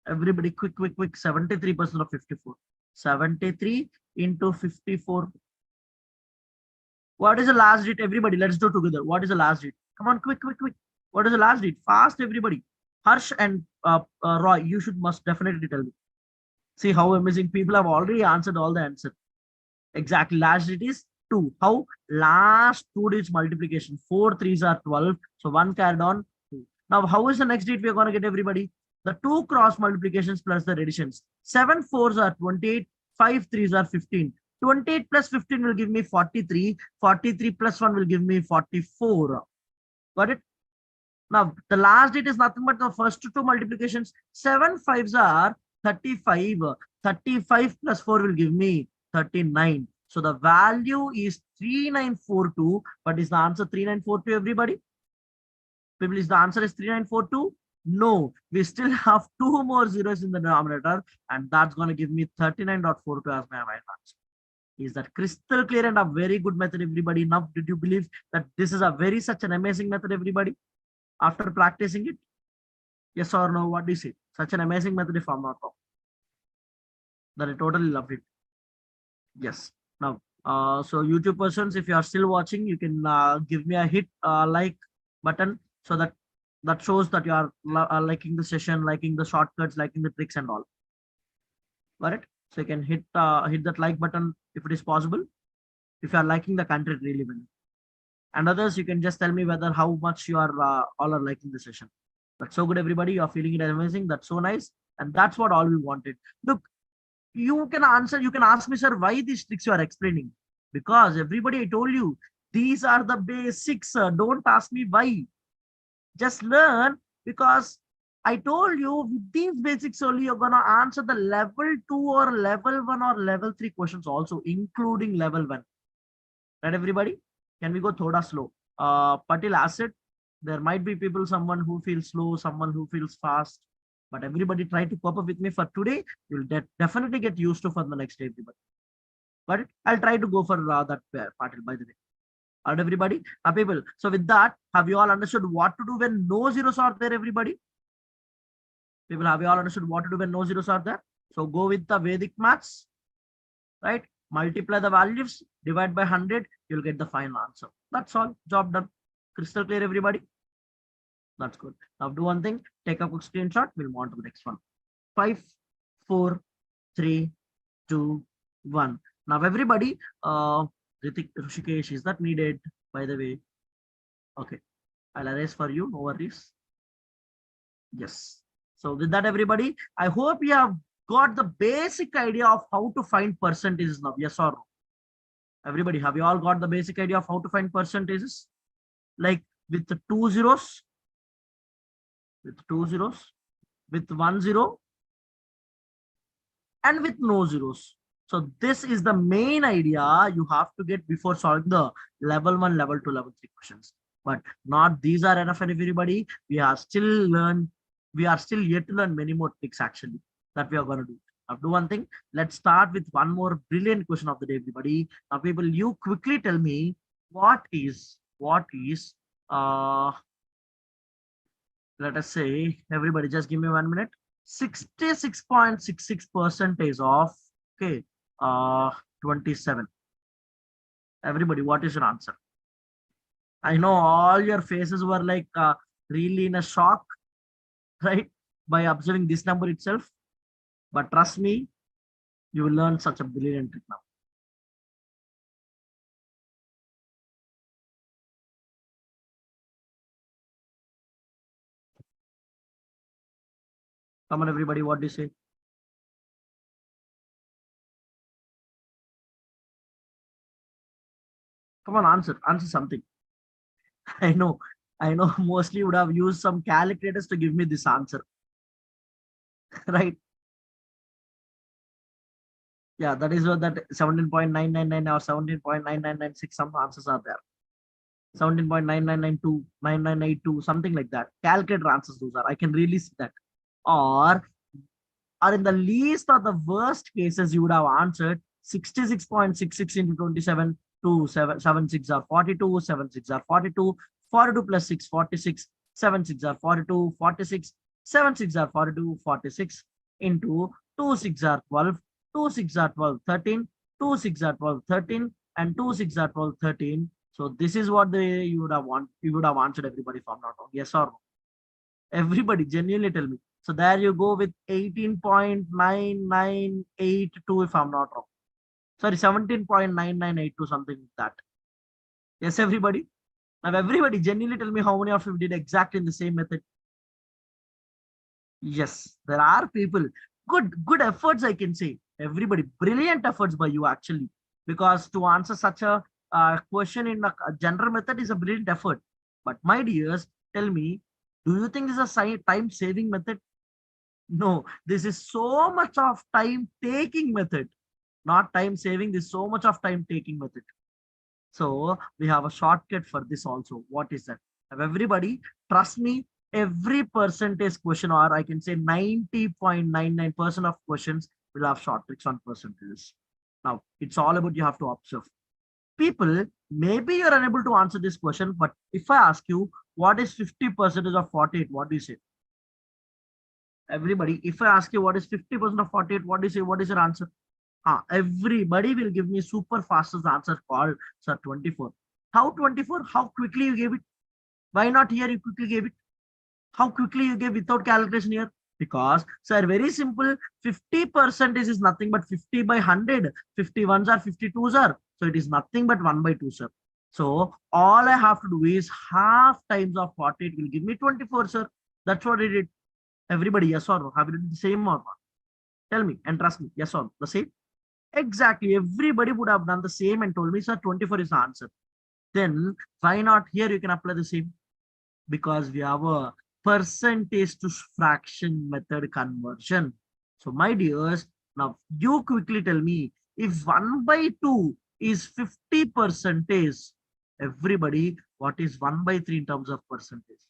Everybody, quick, 73% of 54. 73 into 54. What is the last digit? Everybody, let's do together. What is the last digit? Come on, quick. What is the last digit? Fast, everybody. Harsh and Roy, you must definitely tell me. See how amazing. People have already answered all the answer. Exactly. Last digit is 2. How? Last two digits multiplication. 4 3s are 12. So 1 carried on. 2. Now, how is the next digit we are going to get, everybody? The two cross multiplications plus the additions. 7 fours are 28, 5 threes are 15. 28 plus 15 will give me 43. 43 plus 1 will give me 44. Got it? Now, the last digit is nothing but the first two multiplications. 7 fives are 35. 35 plus 4 will give me 39. So the value is 3942. But is the answer 3942, everybody? People, is the answer is 3942? No, we still have two more zeros in the denominator, and that's going to give me 39.42 as my right answer. Is that crystal clear and a very good method, everybody? Now, did you believe that this is a very such an amazing method, everybody? After practicing it? Yes or no? What do you say? Such an amazing method if I'm not wrong. That I totally love it. Yes. Now, so YouTube persons, if you are still watching, you can give me a hit like button so that that shows that you are liking the session, liking the shortcuts, liking the tricks and all. Got it? So you can hit that like button if it is possible. If you are liking the content really well. And others, you can just tell me whether how much you are all are liking the session. That's so good, everybody. You are feeling it amazing. That's so nice. And that's what all we wanted. Look, you can answer, you can ask me, sir, why these tricks you are explaining? Because everybody, I told you, these are the basics. Don't ask me why. Just learn, because I told you with these basics only, you're going to answer the level 2 or level 1 or level 3 questions also, including level 1. Right, everybody? Can we go thoda slow? Patil asset, there might be people, someone who feels slow, someone who feels fast, but everybody try to cope up with me for today. You'll definitely get used to for the next day, everybody. But I'll try to go for that Patil, by the way. All right, everybody? People. So with that, have you all understood what to do when no zeros are there, everybody? People, have you all understood what to do when no zeros are there? So go with the Vedic maths, right? Multiply the values, divide by 100, you'll get the final answer. That's all. Job done. Crystal clear, everybody? That's good. Now do one thing, take a quick screenshot. We'll move on to the next one. 5, 4, 3, 2, 1. Now everybody, Ritik, Rishikesh, is that needed, by the way? Okay, I'll erase for you, no worries. Yes. So with that, everybody, I hope you have got the basic idea of how to find percentages now. Yes or no? Everybody, have you all got the basic idea of how to find percentages? Like with the two zeros, with 1 0, and with no zeros. So this is the main idea you have to get before solving the level 1, level 2, level 3 questions. But not these are enough, everybody. We are still yet to learn many more tricks actually that we are going to do. Now do one thing. Let's start with one more brilliant question of the day, everybody. Now, people, you quickly tell me what is let us say, everybody, just give me 1 minute. 66.66% of, okay, 27. Everybody, what is your answer? I know all your faces were like really in a shock, right, by observing this number itself. But trust me, you will learn such a brilliant trick now. Come on, everybody, what do you say? Come on, answer something. I know, mostly would have used some calculators to give me this answer, right? Yeah, that is what that 17.999 or 17.9996, some answers are there. 17.9992, 9982, something like that. Calculator answers those are. I can really see that. Or in the least or the worst cases, you would have answered 66.66 into 27 to 7 6 are 42, 7 6 are 42, 42 plus 6 46, 7 6 are 42, 46, 7 6 are 42, 46 into 2 6 are 12, 2 6 are 12, 13, 2 6 are 12, 13, and 2 6 are 12, 13. So this is what you would have answered, everybody, if I'm not wrong. Yes or no? Everybody, genuinely tell me. So there you go with 18.9982, if I'm not wrong. Sorry, 17.9982, something like that. Yes, everybody. Now, everybody, genuinely tell me how many of you did exactly in the same method. Yes, there are people. Good efforts, I can say. Everybody, brilliant efforts by you actually, because to answer such a question in a general method is a brilliant effort. But my dears, tell me, do you think this is a time saving method? No, this is so much of time taking method, not time saving. This so much of time taking method. So we have a shortcut for this also. What is that? Have everybody, trust me, every percentage question, or I can say 90.99% of questions will have short tricks on percentages. Now, it's all about you have to observe. People, maybe you're unable to answer this question, but if I ask you, what is 50% of 48? What do you say? Everybody, if I ask you what is 50% of 48, what do you say? What is your answer? Everybody will give me super fastest answer called sir 24. How 24? How quickly you gave it? Why not here you quickly gave it? How quickly you gave without calculation here? Because sir, very simple. 50% is nothing but 50 by 100. 51s are 52s are. So it is nothing but 1 by 2, sir. So all I have to do is half times of 48 will give me 24, sir. That's what I did. Everybody, yes or no? Have you did the same or not? Tell me and trust me. Yes or no? The same? Exactly. Everybody would have done the same and told me, sir, 24 is the answer. Then why not here you can apply the same? Because we have a percentage to fraction method conversion. So my dears, now you quickly tell me if 1 by 2 is 50 percentage, everybody, what is 1 by 3 in terms of percentage?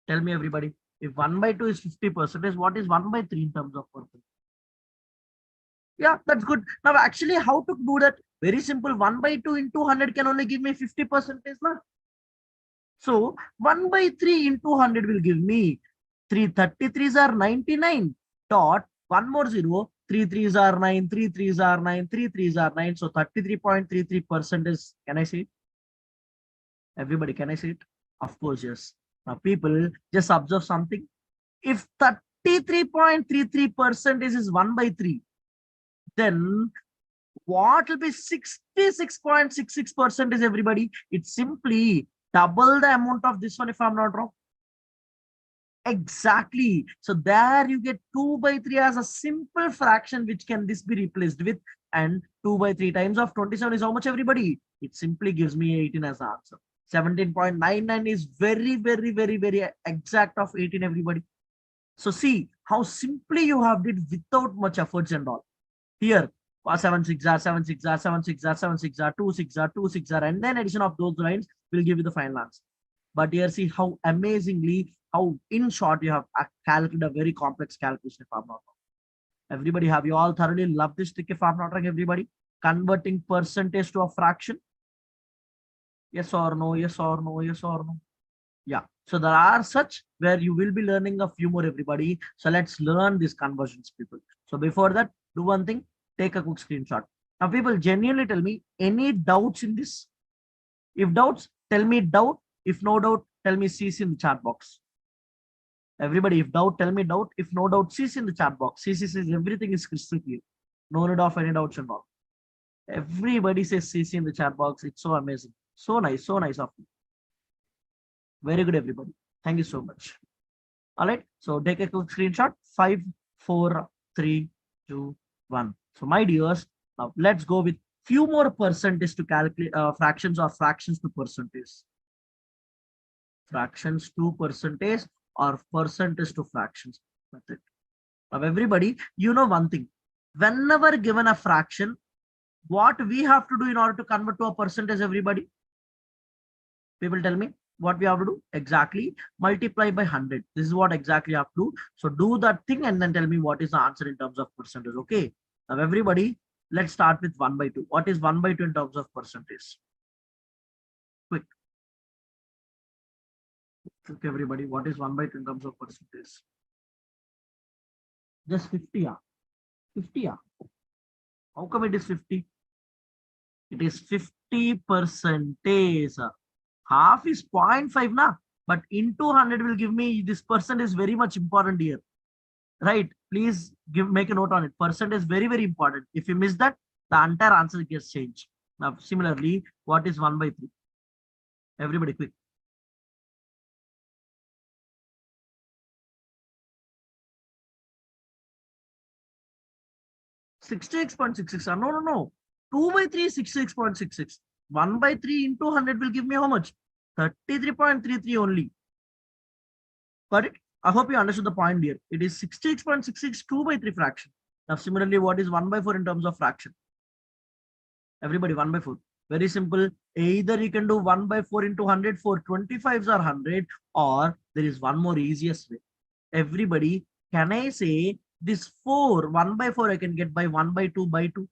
Tell me everybody, if 1 by 2 is 50 percentage, what is 1 by 3 in terms of percentage? Yeah, that's good. Now, actually, how to do that? Very simple. 1 by 2 into 100 can only give me 50 percentage. So 1 by 3 into 100 will give me 333s are 99 dot one more zero. 3 3s are 9, 3 3s are 9, 3 3s are 9. So 33.33% is, can I see it? Everybody, can I see it? Of course, yes. Now, people just observe something. If 33.33% is 1 by 3, then what will be 66.66% is everybody? It's simply double the amount of this one if I'm not wrong. Exactly. So there you get 2 by 3 as a simple fraction which can this be replaced with, and 2 by 3 times of 27 is how much everybody? It simply gives me 18 as the answer. 17.99 is very exact of 18 everybody. So see how simply you have did without much efforts and all. Here, 7 6 are 7 6 are 7 6 are 7 6 are 2 6 are 2 6 are, and then addition of those lines will give you the final answer. But here, see how amazingly, how in short you have calculated a very complex calculation if I'm not wrong. Everybody, have you all thoroughly loved this trick if I'm not wrong, everybody? Converting percentage to a fraction? Yes or no? Yes or no? Yes or no? Yeah. So there are such where you will be learning a few more, everybody. So let's learn these conversions, people. So before that, do one thing, take a quick screenshot. Now, people genuinely tell me any doubts in this. If doubts, tell me doubt. If no doubt, tell me CC in the chat box. Everybody, if doubt, tell me doubt. If no doubt, CC in the chat box. CC says everything is crystal clear. No need of any doubts and all. Everybody says CC in the chat box. It's so amazing. So nice of you. Very good, everybody. Thank you so much. All right. So take a quick screenshot. 5, 4, 3, 2, 1. So my dears, now let's go with few more percentage to calculate fractions or fractions to percentage. Fractions to percentage or percentage to fractions method. Now everybody, you know one thing. Whenever given a fraction, what we have to do in order to convert to a percentage, everybody? People tell me what we have to do exactly. Multiply by 100. This is what exactly you have to do. So do that thing and then tell me what is the answer in terms of percentage. Okay. Now everybody, let's start with 1 by 2. What is 1 by 2 in terms of percentage? Quick. Quick, everybody. What is 1 by 2 in terms of percentage? Just 50. 50. How come it is 50? It is 50 percentage. Half is 0.5 na, but into 100 will give me this percent is very much important here, right? Please make a note on it. Percent is very important. If you miss that, the entire answer gets changed. Now similarly, what is 1 by 3? Everybody quick. 66.66. No. 2 by 3 is 66.66. 1 by 3 into 100 will give me how much? 33.33 only. Got it? I hope you understood the point here. It is 66.66 2 by 3 fraction. Now, similarly, what is 1 by 4 in terms of fraction? Everybody, 1 by 4. Very simple. Either you can do 1 by 4 into 100 for 25s or 100, or there is one more easiest way. Everybody, can I say this 4, 1 by 4 I can get by 1 by 2 by 2?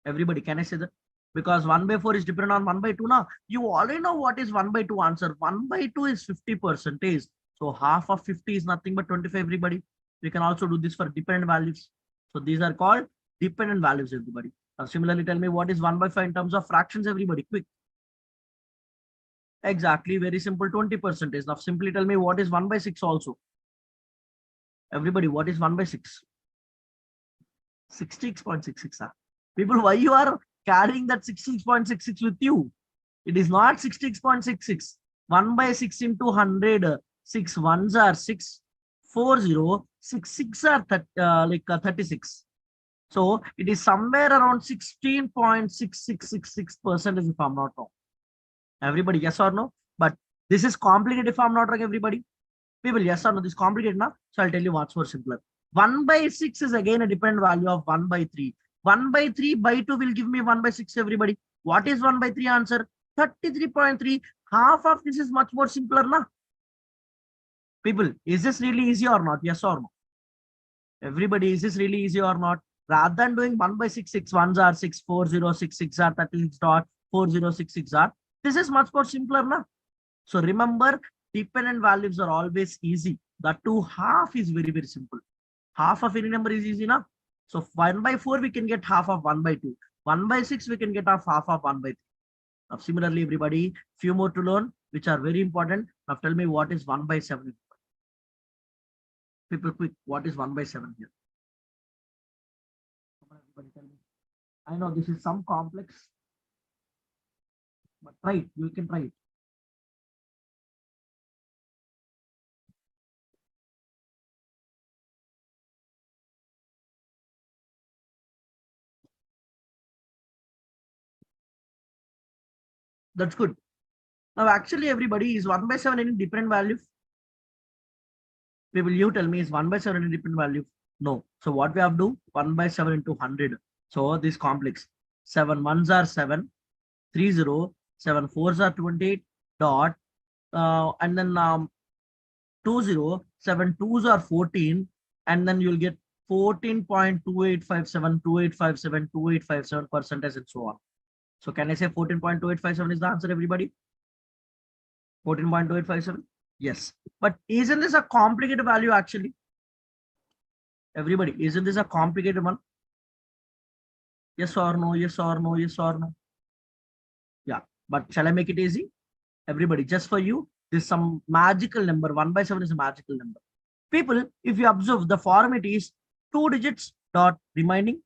Everybody, can I say that? Because 1 by 4 is dependent on 1 by 2 now. You already know what is 1 by 2 answer. 1 by 2 is 50%. So half of 50 is nothing but 25, everybody. We can also do this for dependent values. So these are called dependent values, everybody. Now similarly, tell me what is 1 by 5 in terms of fractions, everybody. Quick. Exactly, very simple, 20%. Now simply tell me what is 1 by 6 also. Everybody, what is 1 by 6? 66.66. People, why you are carrying that 66.66 with you? It is not 66.66. 1 by 6 into 100. 6 ones are 6. 40. 6 6 are 36. So it is somewhere around 16.6666% if I'm not wrong. Everybody, yes or no? But this is complicated if I'm not wrong, everybody. People, yes or no? This is complicated now. So I'll tell you what's more simpler. 1 by 6 is again a dependent value of 1 by 3. 1 by 3 by 2 will give me 1 by 6, everybody. What is 1 by 3 answer? 33.3. Half of this is much more simpler now. People, is this really easy or not? Yes or no? Everybody, is this really easy or not? Rather than doing 1 by 6, 6 ones are 6, 4066 are 36 dot 4066 are. This is much more simpler now. So remember, dependent values are always easy. The 2 half is very, very simple. Half of any number is easy now. So 1 by 4, we can get half of 1 by 2. 1 by 6, we can get half of 1 by 3. Now, similarly, everybody, few more to learn, which are very important. Now tell me what is 1 by 7. People, quick, what is 1 by 7 here? Come on, everybody, tell me. I know this is some complex, but try it. You can try it. That's good. Now, actually, everybody, is 1 by 7 any different value? People, you tell me, is 1 by 7 any different value? No. So what we have to do? 1 by 7 into 100. So this complex. 7 ones are 7, 30, 7 fours are 28 dot, and then 20, 7 twos are 14, and then you'll get 14.2857, 2857, 2857% and so on. So can I say 14.2857 is the answer, everybody? 14.2857? Yes. But isn't this a complicated value actually? Everybody, isn't this a complicated one? Yes or no? Yes or no? Yes or no? Yeah. But shall I make it easy? Everybody, just for you, this is some magical number. 1 by 7 is a magical number. People, if you observe, the format is 2 digits dot remaining,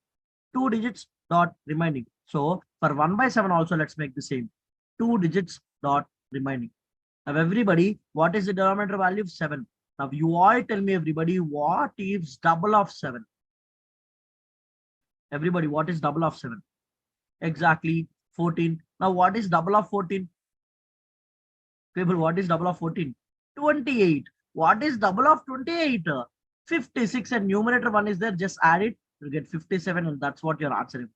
2 digits dot remaining. So for 1 by 7 also, let's make the same. 2 digits dot remaining. Now everybody, what is the denominator value of 7? Now you all tell me, everybody, what is double of 7? Everybody, what is double of 7? Exactly, 14. Now what is double of 14? People, what is double of 14? 28. What is double of 28? 56, and numerator 1 is there. Just add it. You'll get 57, and that's what your answer is.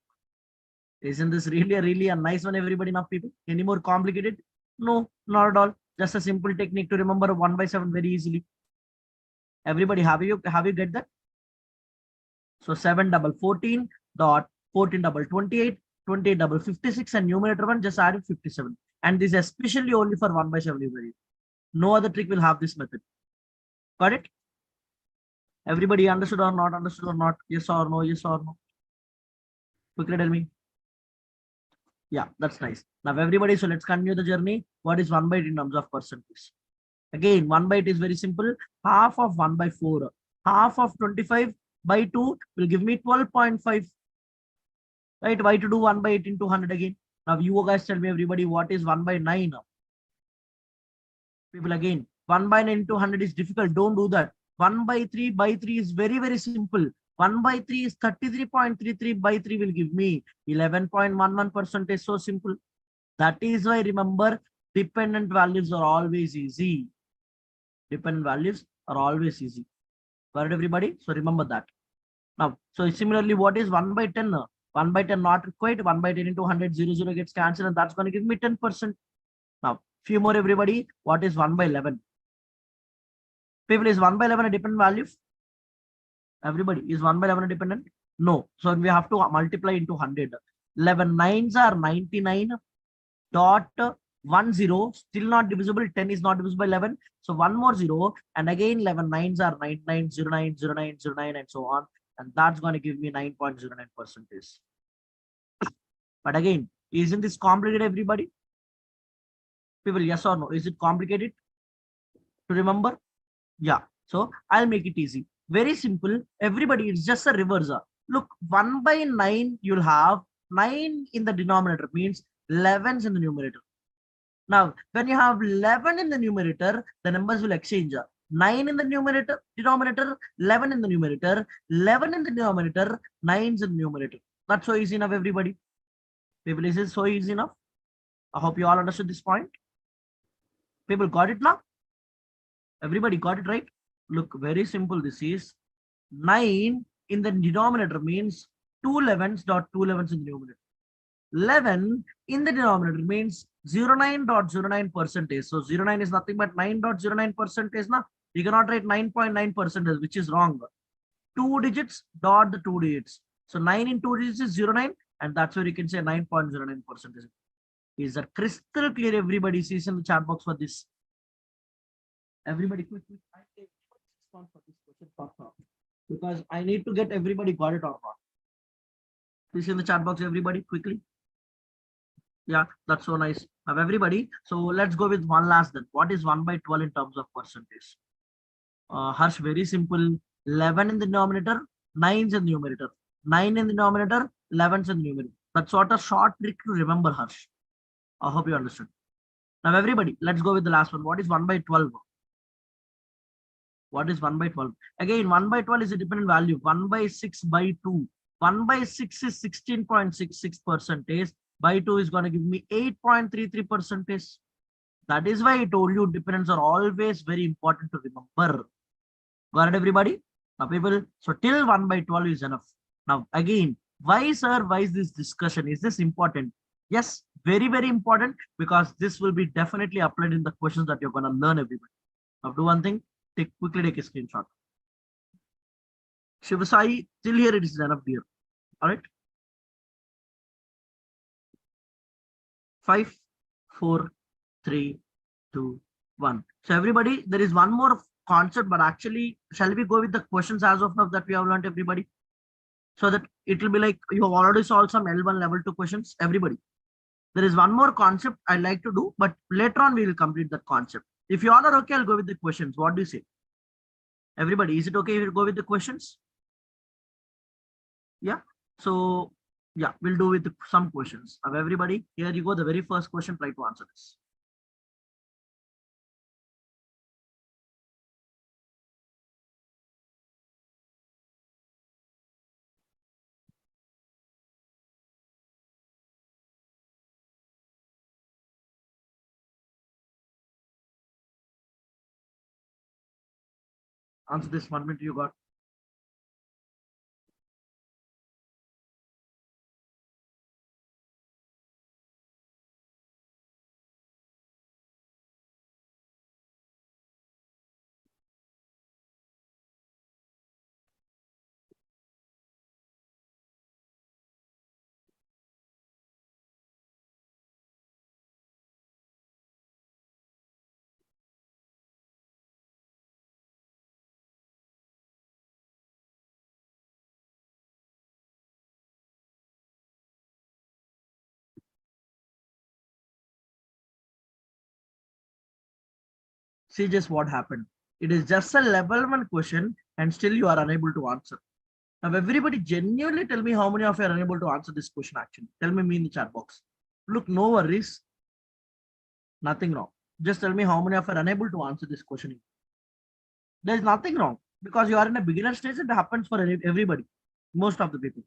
Isn't this really a nice one, everybody? Now, people, any more complicated? No, not at all. Just a simple technique to remember 1 by 7 very easily. Everybody, have you get that? So 7 double 14 dot 14 double 28, 28 double 56, and numerator 1 just added 57. And this is especially only for 1 by 7, everybody. No other trick will have this method. Got it? Everybody understood or not? Understood or not? Yes or no? Yes or no? Quickly tell me. Yeah, that's nice. Now everybody, so let's continue the journey. What is 1 by 8 in terms of percentage? Again, 1 by 8 is very simple. Half of 1 by 4. Half of 25 by 2 will give me 12.5. Right? Why to do 1 by 8 into 100 again? Now you guys tell me, everybody, what is 1 by 9? People, again, 1 by 9 into 100 is difficult. Don't do that. 1 by 3 is very, very simple. 1 by 3 is 33.33 by 3 will give me 11.11%. So simple. That is why remember, dependent values are always easy. Dependent values are always easy. Got it, everybody? So remember that. Now, so similarly, what is 1 by 10? 1 by 10 not required. 1 by 10 into 100, 0 gets cancelled, and that's going to give me 10%. Now, few more, everybody. What is 1 by 11? People, is 1 by 11 a dependent value? Everybody, is 1 by 11 a dependent? No. So we have to multiply into 100. 11 nines are 99 dot 10, still not divisible. 10 is not divisible by 11. So one more 0, and again 11 nines are 99090909 and so on. And that's going to give me 9.09%. But again, isn't this complicated, everybody? People, yes or no? Is it complicated to remember? Yeah. So I'll make it easy. Very simple. Everybody, it's just a reverse. Look, 1 by 9, you'll have 9 in the denominator, means 11s in the numerator. Now, when you have 11 in the numerator, the numbers will exchange. 9 in the numerator, denominator, 11 in the numerator, 11 in the denominator, 9s in the numerator. That's so easy enough, everybody. People, is it so easy enough? I hope you all understood this point. People got it now? Everybody got it right? Look, very simple. This is 9 in the denominator means 2 11s dot 2 11s in the numerator. 11 in the denominator means 09.09%. So 09 is nothing but 9.09%. Now you cannot write 9.9%, which is wrong. 2 digits dot the 2 digits. So 9 in 2 digits is 09, and that's where you can say 9.09%. Is that crystal clear? Everybody sees in the chat box for this. Everybody quick. I take response for this question because I need to get everybody got it or not. Please in the chat box, everybody, quickly. Yeah, that's so nice. Now everybody, so let's go with one last then. What is 1 by 12 in terms of percentage? Harsh, very simple. 11 in the denominator, 9s in the numerator. 9 in the denominator, 11s in the numerator. That's sort of short trick to remember, Harsh. I hope you understood. Now everybody, let's go with the last one. What is 1 by 12? What is 1 by 12? Again, 1 by 12 is a dependent value. 1 by 6 by 2. 1 by 6 is 16.66%. By 2 is going to give me 8.33%. That is why I told you dependents are always very important to remember. Got it, everybody? Now, people, so till 1 by 12 is enough. Now, again, why, sir? Why is this discussion? Is this important? Yes, very, very important, because this will be definitely applied in the questions that you're going to learn, everybody. Now, do one thing, quickly take a screenshot. Shivasai, till here it is enough, dear. All right. 5, 4, 3, 2, 1. So everybody, there is one more concept, but actually, shall we go with the questions as of now that we have learned, everybody? So that it will be like you have already solved some L1 level 2 questions, everybody. There is one more concept I'd like to do, but later on we will complete that concept. If you all are okay, I'll go with the questions. What do you say? Everybody, is it okay if we go with the questions? Yeah. So yeah, we'll do with some questions. Of everybody, here you go. The very first question, try to answer this. Answer this 1 minute you got. See just what happened. It is just a level 1 question and still you are unable to answer. Now everybody genuinely tell me how many of you are unable to answer this question actually. Tell me in the chat box. Look, no worries. Nothing wrong. Just tell me how many of you are unable to answer this question. There is nothing wrong. because you are in a beginner stage. It happens for everybody, most of the people.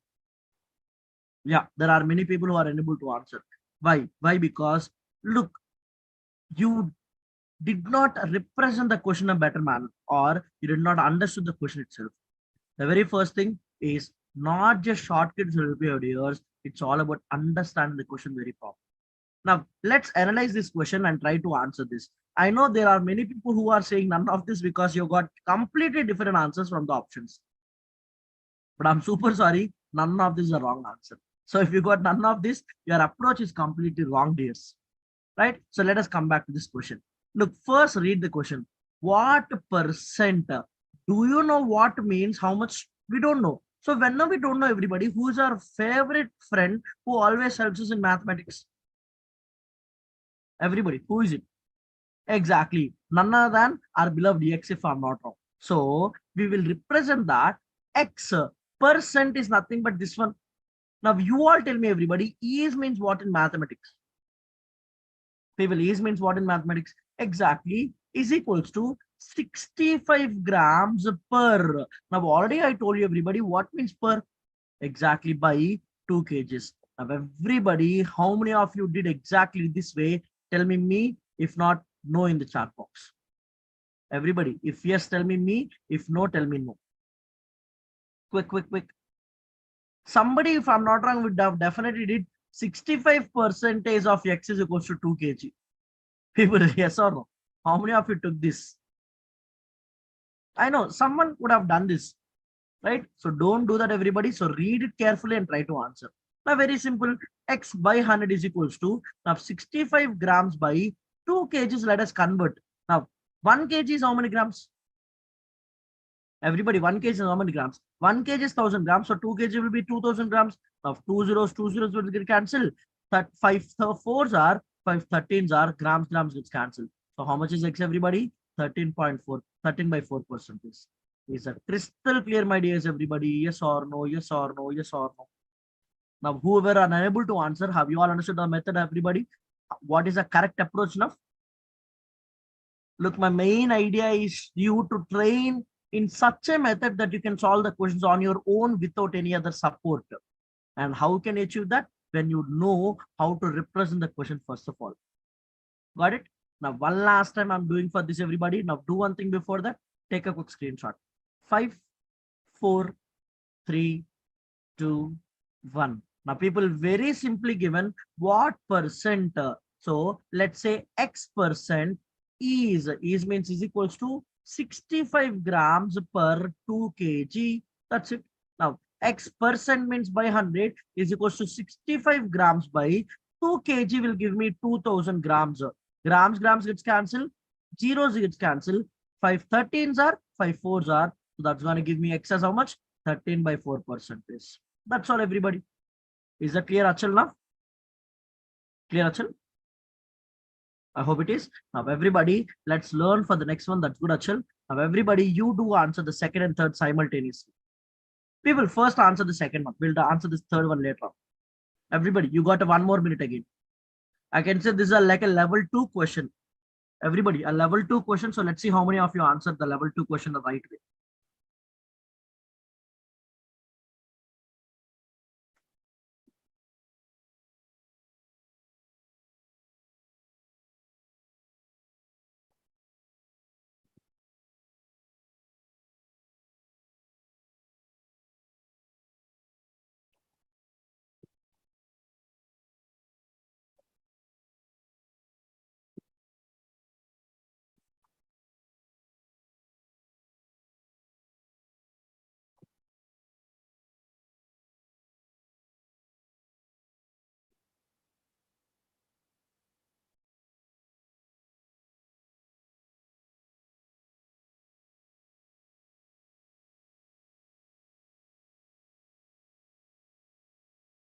Yeah, there are many people who are unable to answer. Why? Because look, you did not represent the question in a better manner, or you did not understood the question itself. The very first thing is not just shortcuts will be yours. It's all about understanding the question very properly. Now, let's analyze this question and try to answer this. I know there are many people who are saying none of this because you got completely different answers from the options. But I'm super sorry, none of this is a wrong answer. So if you got none of this, your approach is completely wrong, dears. Right? So let us come back to this question. Look, first read the question. What percent? Do you know what means? How much? We don't know. So whenever we don't know everybody, who is our favorite friend who always helps us in mathematics? Everybody. Who is it? Exactly. None other than our beloved X, if I'm not wrong. So we will represent that X percent is nothing but this one. Now you all tell me, everybody, is means what in mathematics? People, is means what in mathematics? Exactly, is equals to 65 grams per. Now already I told you, everybody, what means per? Exactly, by 2 kgs. Now everybody, how many of you did exactly this way? Tell me. If not, no in the chat box. Everybody, if yes, tell me. If no, tell me no. Quick. Somebody, if I'm not wrong, would have definitely did 65 percentage of X is equals to 2 kg. People, yes or no? How many of you took this? I know someone would have done this, right? So don't do that, everybody. So read it carefully and try to answer. Now, very simple. X by 100 is equals to, now 65 grams by 2 kgs. Let us convert. Now, 1 kg is how many grams? Everybody, 1 kg is how many grams? 1 kg is 1000 grams. So 2 kg will be 2000 grams. Now, two zeros will get cancelled. That 5 4s are 5 13s are grams gets cancelled. So how much is X, everybody? 13.4, 13 by 4% is that crystal clear, my dears, everybody? Yes or no? Yes or no? Yes or no? Now, whoever are unable to answer, have you all understood the method, everybody? What is the correct approach now? Look, my main idea is you to train in such a method that you can solve the questions on your own without any other support. And how can you achieve that? When you know how to represent the question, first of all. Got it? Now, one last time I'm doing for this, everybody. Now, do one thing before that. Take a quick screenshot. 5, 4, 3, 2, 1. Now, people, very simply given what percent. So let's say X percent is means is equals to 65 grams per 2 kg. That's it. Now, X percent means by 100 is equals to 65 grams by 2 kg will give me 2000 grams. Grams gets cancelled. Zeros gets cancelled. 5 13s are, 5 4s are. So that's going to give me X as how much? 13 by 4%. That's all, everybody. Is that clear, Achal, now? Clear, Achal? I hope it is. Now, everybody, let's learn for the next one. That's good, Achal. Now, everybody, you do answer the second and third simultaneously. We will first answer the second one. We'll answer this third one later on. Everybody, you got 1 more minute again. I can say this is like a level 2 question. Everybody, a level 2 question. So let's see how many of you answered the level 2 question the right way.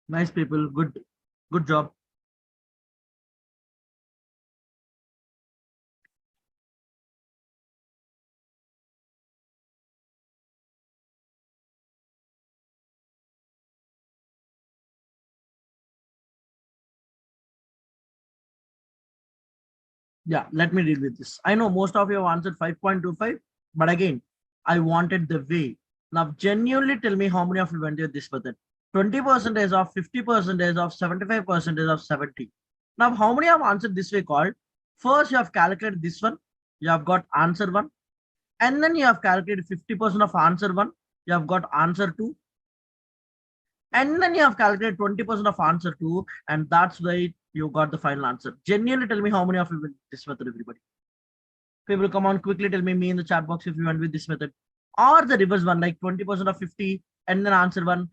Nice, people. Good job. Yeah, let me deal with this. I know most of you have answered 5.25, but again, I wanted the way. Now, genuinely tell me how many of you went with this method. 20% of 50% of 75% of 70. Now, how many have answered this way called? First, you have calculated this one. You have got answer one. And then you have calculated 50% of answer one. You have got answer two. And then you have calculated 20% of answer two. And that's why you got the final answer. Genuinely tell me how many of you went this method, everybody. People, come on, quickly tell me in the chat box if you went with this method. Or the reverse one, like 20% of 50 and then answer one.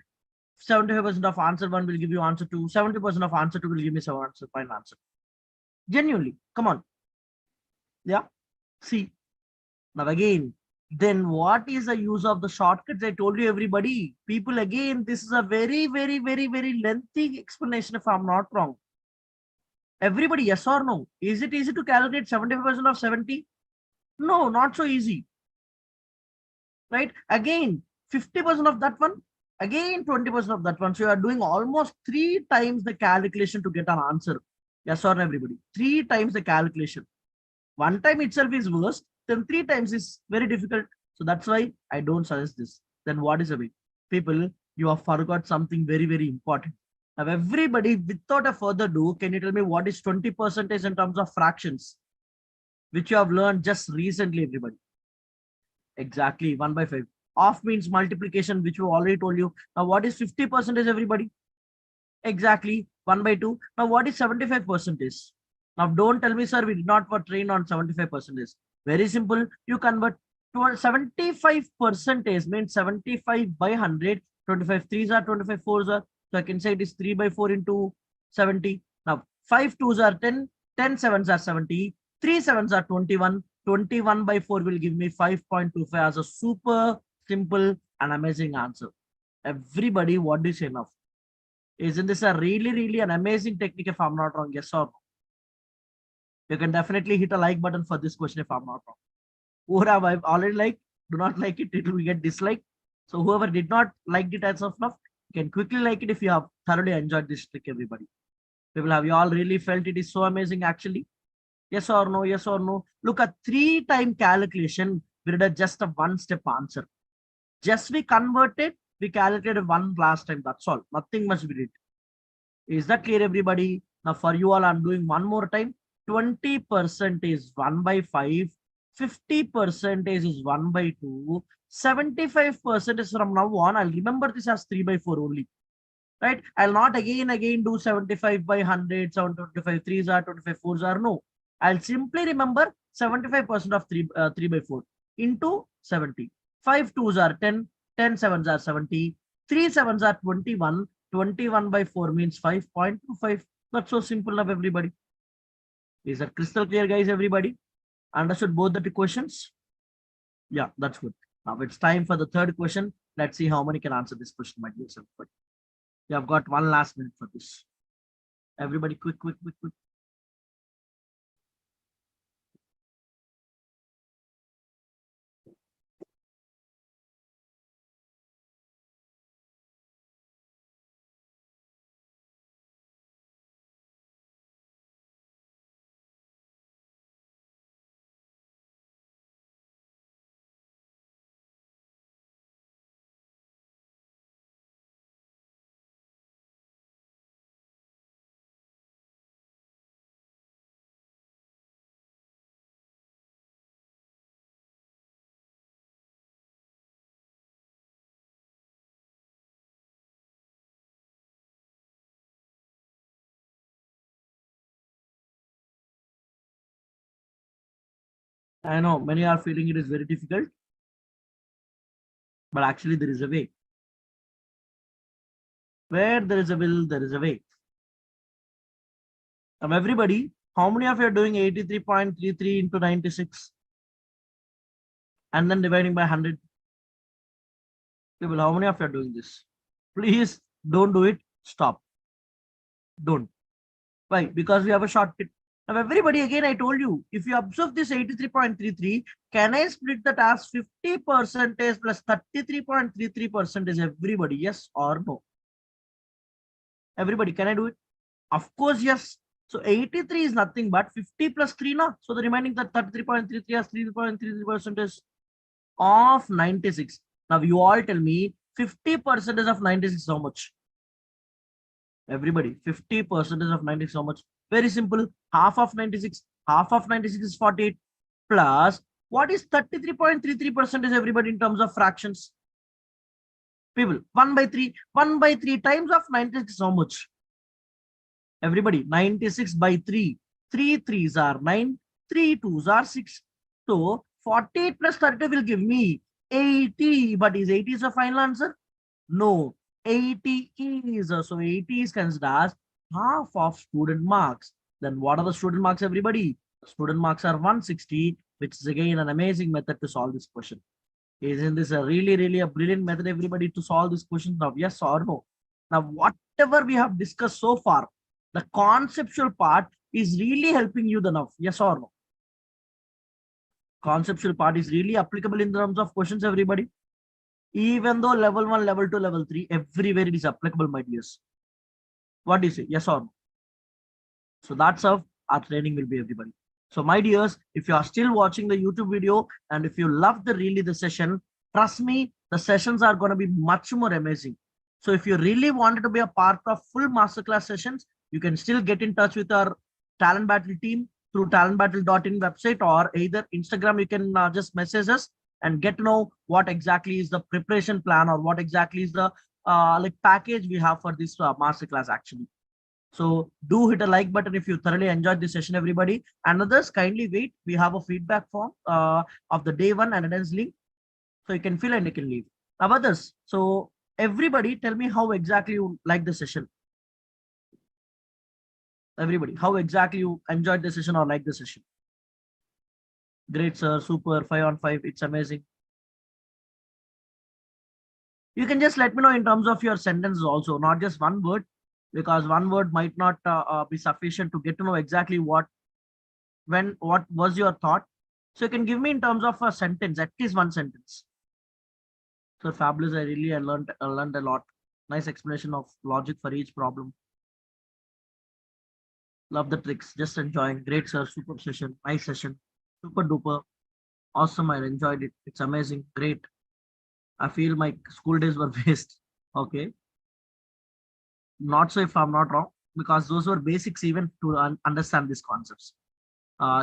75% of answer one will give you answer two. 70% of answer two will give me some answer, final answer. Genuinely, come on. Yeah. See, now again, then what is the use of the shortcuts? I told you, everybody. People, again, this is a very, very, very, very lengthy explanation if I'm not wrong. Everybody, yes or no? Is it easy to calculate 75% of 70? No, not so easy. Right? Again, 50% of that one, again 20% of that one. So you are doing almost 3 times the calculation to get an answer. Yes or no, everybody? 3 times the calculation. 1 time itself is worst, then 3 times is very difficult. So that's why I don't suggest this. Then what is the way? People, you have forgot something very, very important. Now, everybody, without a further ado, can you tell me what is 20% in terms of fractions, which you have learned just recently, everybody? Exactly, 1 by 5. Off means multiplication, which we already told you. Now, what is 50%, everybody? Exactly, 1 by 2. Now, what is 75%? Now, don't tell me, sir, we did not train on 75%. Very simple. You convert to 75% means 75 by 100. 25 threes are 25 fours are. So I can say it is 3 by 4 into 70. Now, 5 twos are 10. 10 sevens are 70. 3 sevens are 21. 21 by 4 will give me 5.25 as a super simple and amazing answer. Everybody, what do you say now? Isn't this a really, really an amazing technique if I'm not wrong? Yes or no? You can definitely hit a like button for this question if I'm not wrong. Who have I already liked? Do not like it, it will get disliked. So whoever did not like it as of now, you can quickly like it if you have thoroughly enjoyed this trick, everybody. People, have you all really felt it is so amazing actually? Yes or no? Yes or no? Look, at 3-time calculation, we did a just a 1-step answer. Just we converted, we calculated 1 last time. That's all. Nothing much we did. Is that clear, everybody? Now, for you all, I'm doing one more time. 20% is 1 by 5. 50% is 1 by 2. 75% is from now on. I'll remember this as 3 by 4 only. Right? I'll not again do 75 by 100, 725 threes are 25 fours are. No. I'll simply remember 75% of 3 by 4 into 70. 5 twos are 10, 10 sevens are 70, 3 sevens are 21, 21 by 4 means 5.25. That's so simple enough, everybody. Is that crystal clear, guys, everybody? Understood both the two questions? Yeah, that's good. Now it's time for the third question. Let's see how many can answer this question, my dear everybody. You have got 1 last minute for this. Everybody, quick, quick, quick, quick. I know many are feeling it is very difficult, but actually there is a way. Where there is a will, there is a way. Now, everybody, how many of you are doing 83.33 into 96 and then dividing by 100? People, how many of you are doing this? Please don't do it. Stop. Don't. Why? Because we have a shortcut. Now, everybody, again, I told you, if you observe this 83.33, can I split that as 50% plus 33.33% is everybody? Yes or no? Everybody, can I do it? Of course, yes. So 83 is nothing but 50 plus 3 now. So the remaining that 33.33 as 3.33% is. of 96. Now you all tell me 50% of 96 is how much? Everybody, 50% of 96 how much? Very simple. Half of 96, half of 96 is 48 plus what is 33.33% is everybody in terms of fractions? People, 1 by 3, 1 by 3 times of 96 is how much? Everybody, 96 by 3. 3 threes are 9, 3 twos are 6. So 48 plus 30 will give me 80. But is 80 is a final answer? No. 80 is so 80 is considered as half of student marks. Then what are the student marks, everybody? Student marks are 160, which is again an amazing method to solve this question. Isn't this a really a brilliant method, everybody, to solve this question now? Yes or no? Now, whatever we have discussed so far, the conceptual part is really helping you the now. Yes or no? Conceptual part is really applicable in terms of questions, everybody. Even though level 1, level 2, level 3, everywhere it is applicable, my dears. What do you say? Yes or no? So that's how our training will be, everybody. So my dears, if you are still watching the YouTube video and if you love the session, trust me, the sessions are going to be much more amazing. So if you really wanted to be a part of full masterclass sessions, you can still get in touch with our Talent Battle team through TalentBattle.in website, or either Instagram. You can just message us and get to know what exactly is the preparation plan or what exactly is the like package we have for this masterclass actually. So do hit a like button if you thoroughly enjoyed this session, everybody. And others, kindly wait. We have a feedback form of the day one and attendance link. So you can fill and you can leave. Now others, so everybody tell me how exactly you like the session. Everybody, how exactly you enjoyed the session or like the session. Great, sir. Super. 5 on 5. It's amazing. You can just let me know in terms of your sentences also, not just one word, because one word might not be sufficient to get to know exactly what was your thought. So you can give me in terms of a sentence, at least one sentence. So fabulous. I learned a lot. Nice explanation of logic for each problem. Love the tricks. Just enjoying. Great, sir. Super session. Nice session. Super duper. Awesome. I enjoyed it. It's amazing. Great. I feel my school days were waste. Okay. Not so if I'm not wrong, because those were basics even to understand these concepts.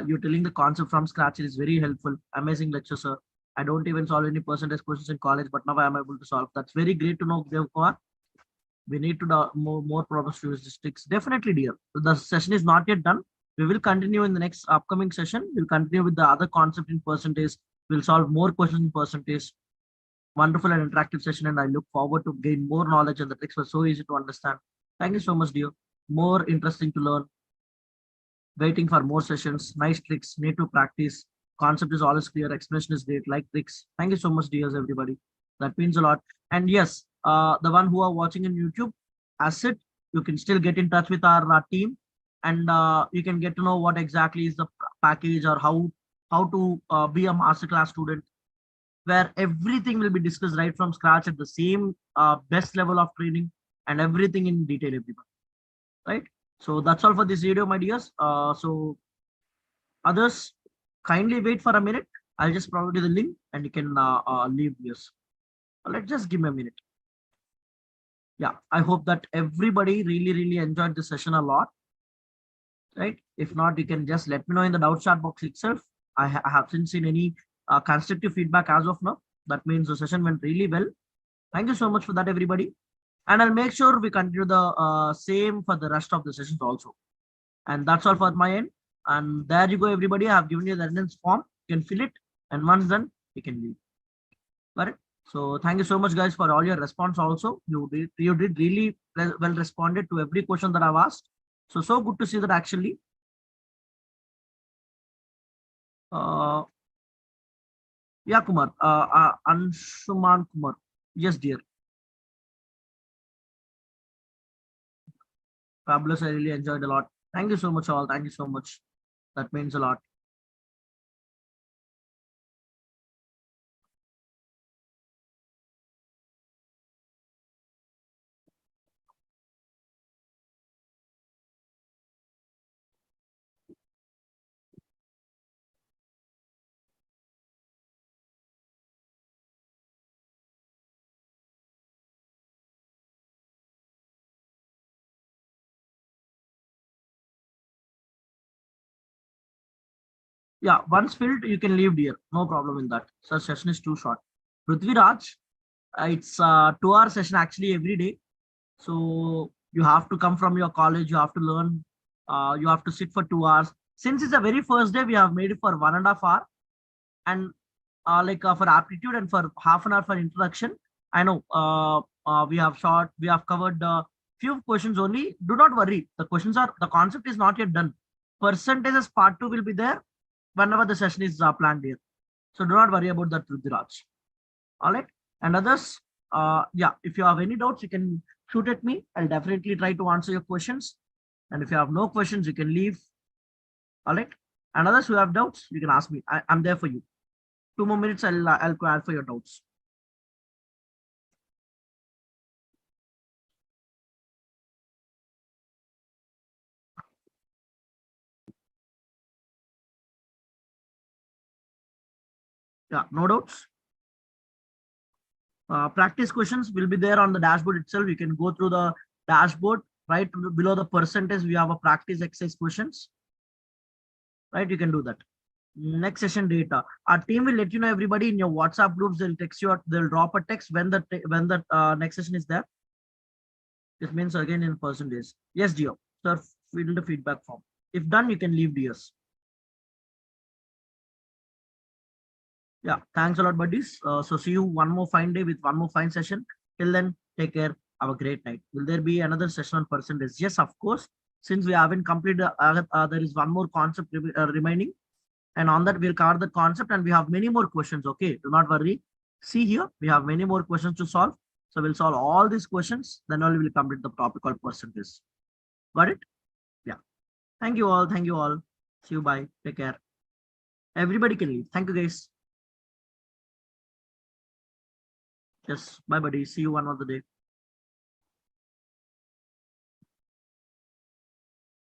You're telling the concept from scratch. It is very helpful. Amazing lecture, sir. I don't even solve any percentage questions in college, but now I am able to solve. That's very great to know, Devkumar. We need to do more problems to use districts. Definitely, dear. The session is not yet done. We will continue in the next upcoming session. We'll continue with the other concept in percentage. We'll solve more questions in percentage. Wonderful and interactive session, and I look forward to gain more knowledge, and the tricks were so easy to understand. Thank you so much, dear. More interesting to learn. Waiting for more sessions. Nice tricks. Need to practice. Concept is always clear. Explanation is great. Like tricks. Thank you so much, dears, everybody. That means a lot. And yes, the one who are watching in YouTube, as it, you can still get in touch with our team, and you can get to know what exactly is the package or how to be a masterclass student, where everything will be discussed right from scratch at the same best level of training and everything in detail, everybody. Right? So that's all for this video, my dears. So others, kindly wait for a minute. I'll just provide you the link and you can leave this. Let's just give me a minute. Yeah, I hope that everybody really enjoyed the session a lot. Right? If not, you can just let me know in the doubt chat box itself. I haven't seen any constructive feedback as of now. That means the session went really well. Thank you so much for that, everybody. And I'll make sure we continue the same for the rest of the sessions also. And that's all for my end. And there you go, everybody. I have given you the attendance form. You can fill it. And once done, you can leave. Got it? So thank you so much, guys, for all your response also. You did really well responded to every question that I've asked. So good to see that actually. Uh, yeah, Kumar. Anshuman Kumar. Yes, dear. Fabulous. I really enjoyed a lot. Thank you so much, all. Thank you so much. That means a lot. Yeah, once filled, you can leave, dear. No problem in that. So session is too short. Prithviraj, it's a 2 hour session actually every day. So you have to come from your college, you have to learn, you have to sit for 2 hours. Since it's the very first day, we have made it for 1.5 hour, and for aptitude and for half an hour for introduction. I know we have covered few questions only. Do not worry. The concept is not yet done. Percentages part two will be there whenever the session is planned here. So do not worry about that, Rudraj. All right. And others, yeah, if you have any doubts, you can shoot at me. I'll definitely try to answer your questions. And if you have no questions, you can leave. All right. And others who have doubts, you can ask me. I'm there for you. 2 more minutes, I'll clarify your doubts. Yeah, no doubts. Practice questions will be there on the dashboard itself. You can go through the dashboard. Right below the percentage, we have a practice exercise questions. Right, you can do that. Next session data. Our team will let you know everybody in your WhatsApp groups. They'll text you. They'll drop a text when the next session is there. This means again in percentage. Yes, dear. Sir, fill the feedback form. If done, you can leave, dears. Yeah, thanks a lot, buddies. So see you one more fine day with one more fine session. Till then, take care. Have a great night. Will there be another session on percentage? Yes, of course. Since we haven't completed, there is one more concept remaining, and on that we'll cover the concept, and we have many more questions. Okay, do not worry. See here, we have many more questions to solve. So we'll solve all these questions. Then only we'll complete the topic called percentage. Got it? Yeah. Thank you all. Thank you all. See you. Bye. Take care. Everybody can leave. Thank you, guys. Yes. Bye, buddy. See you one other day.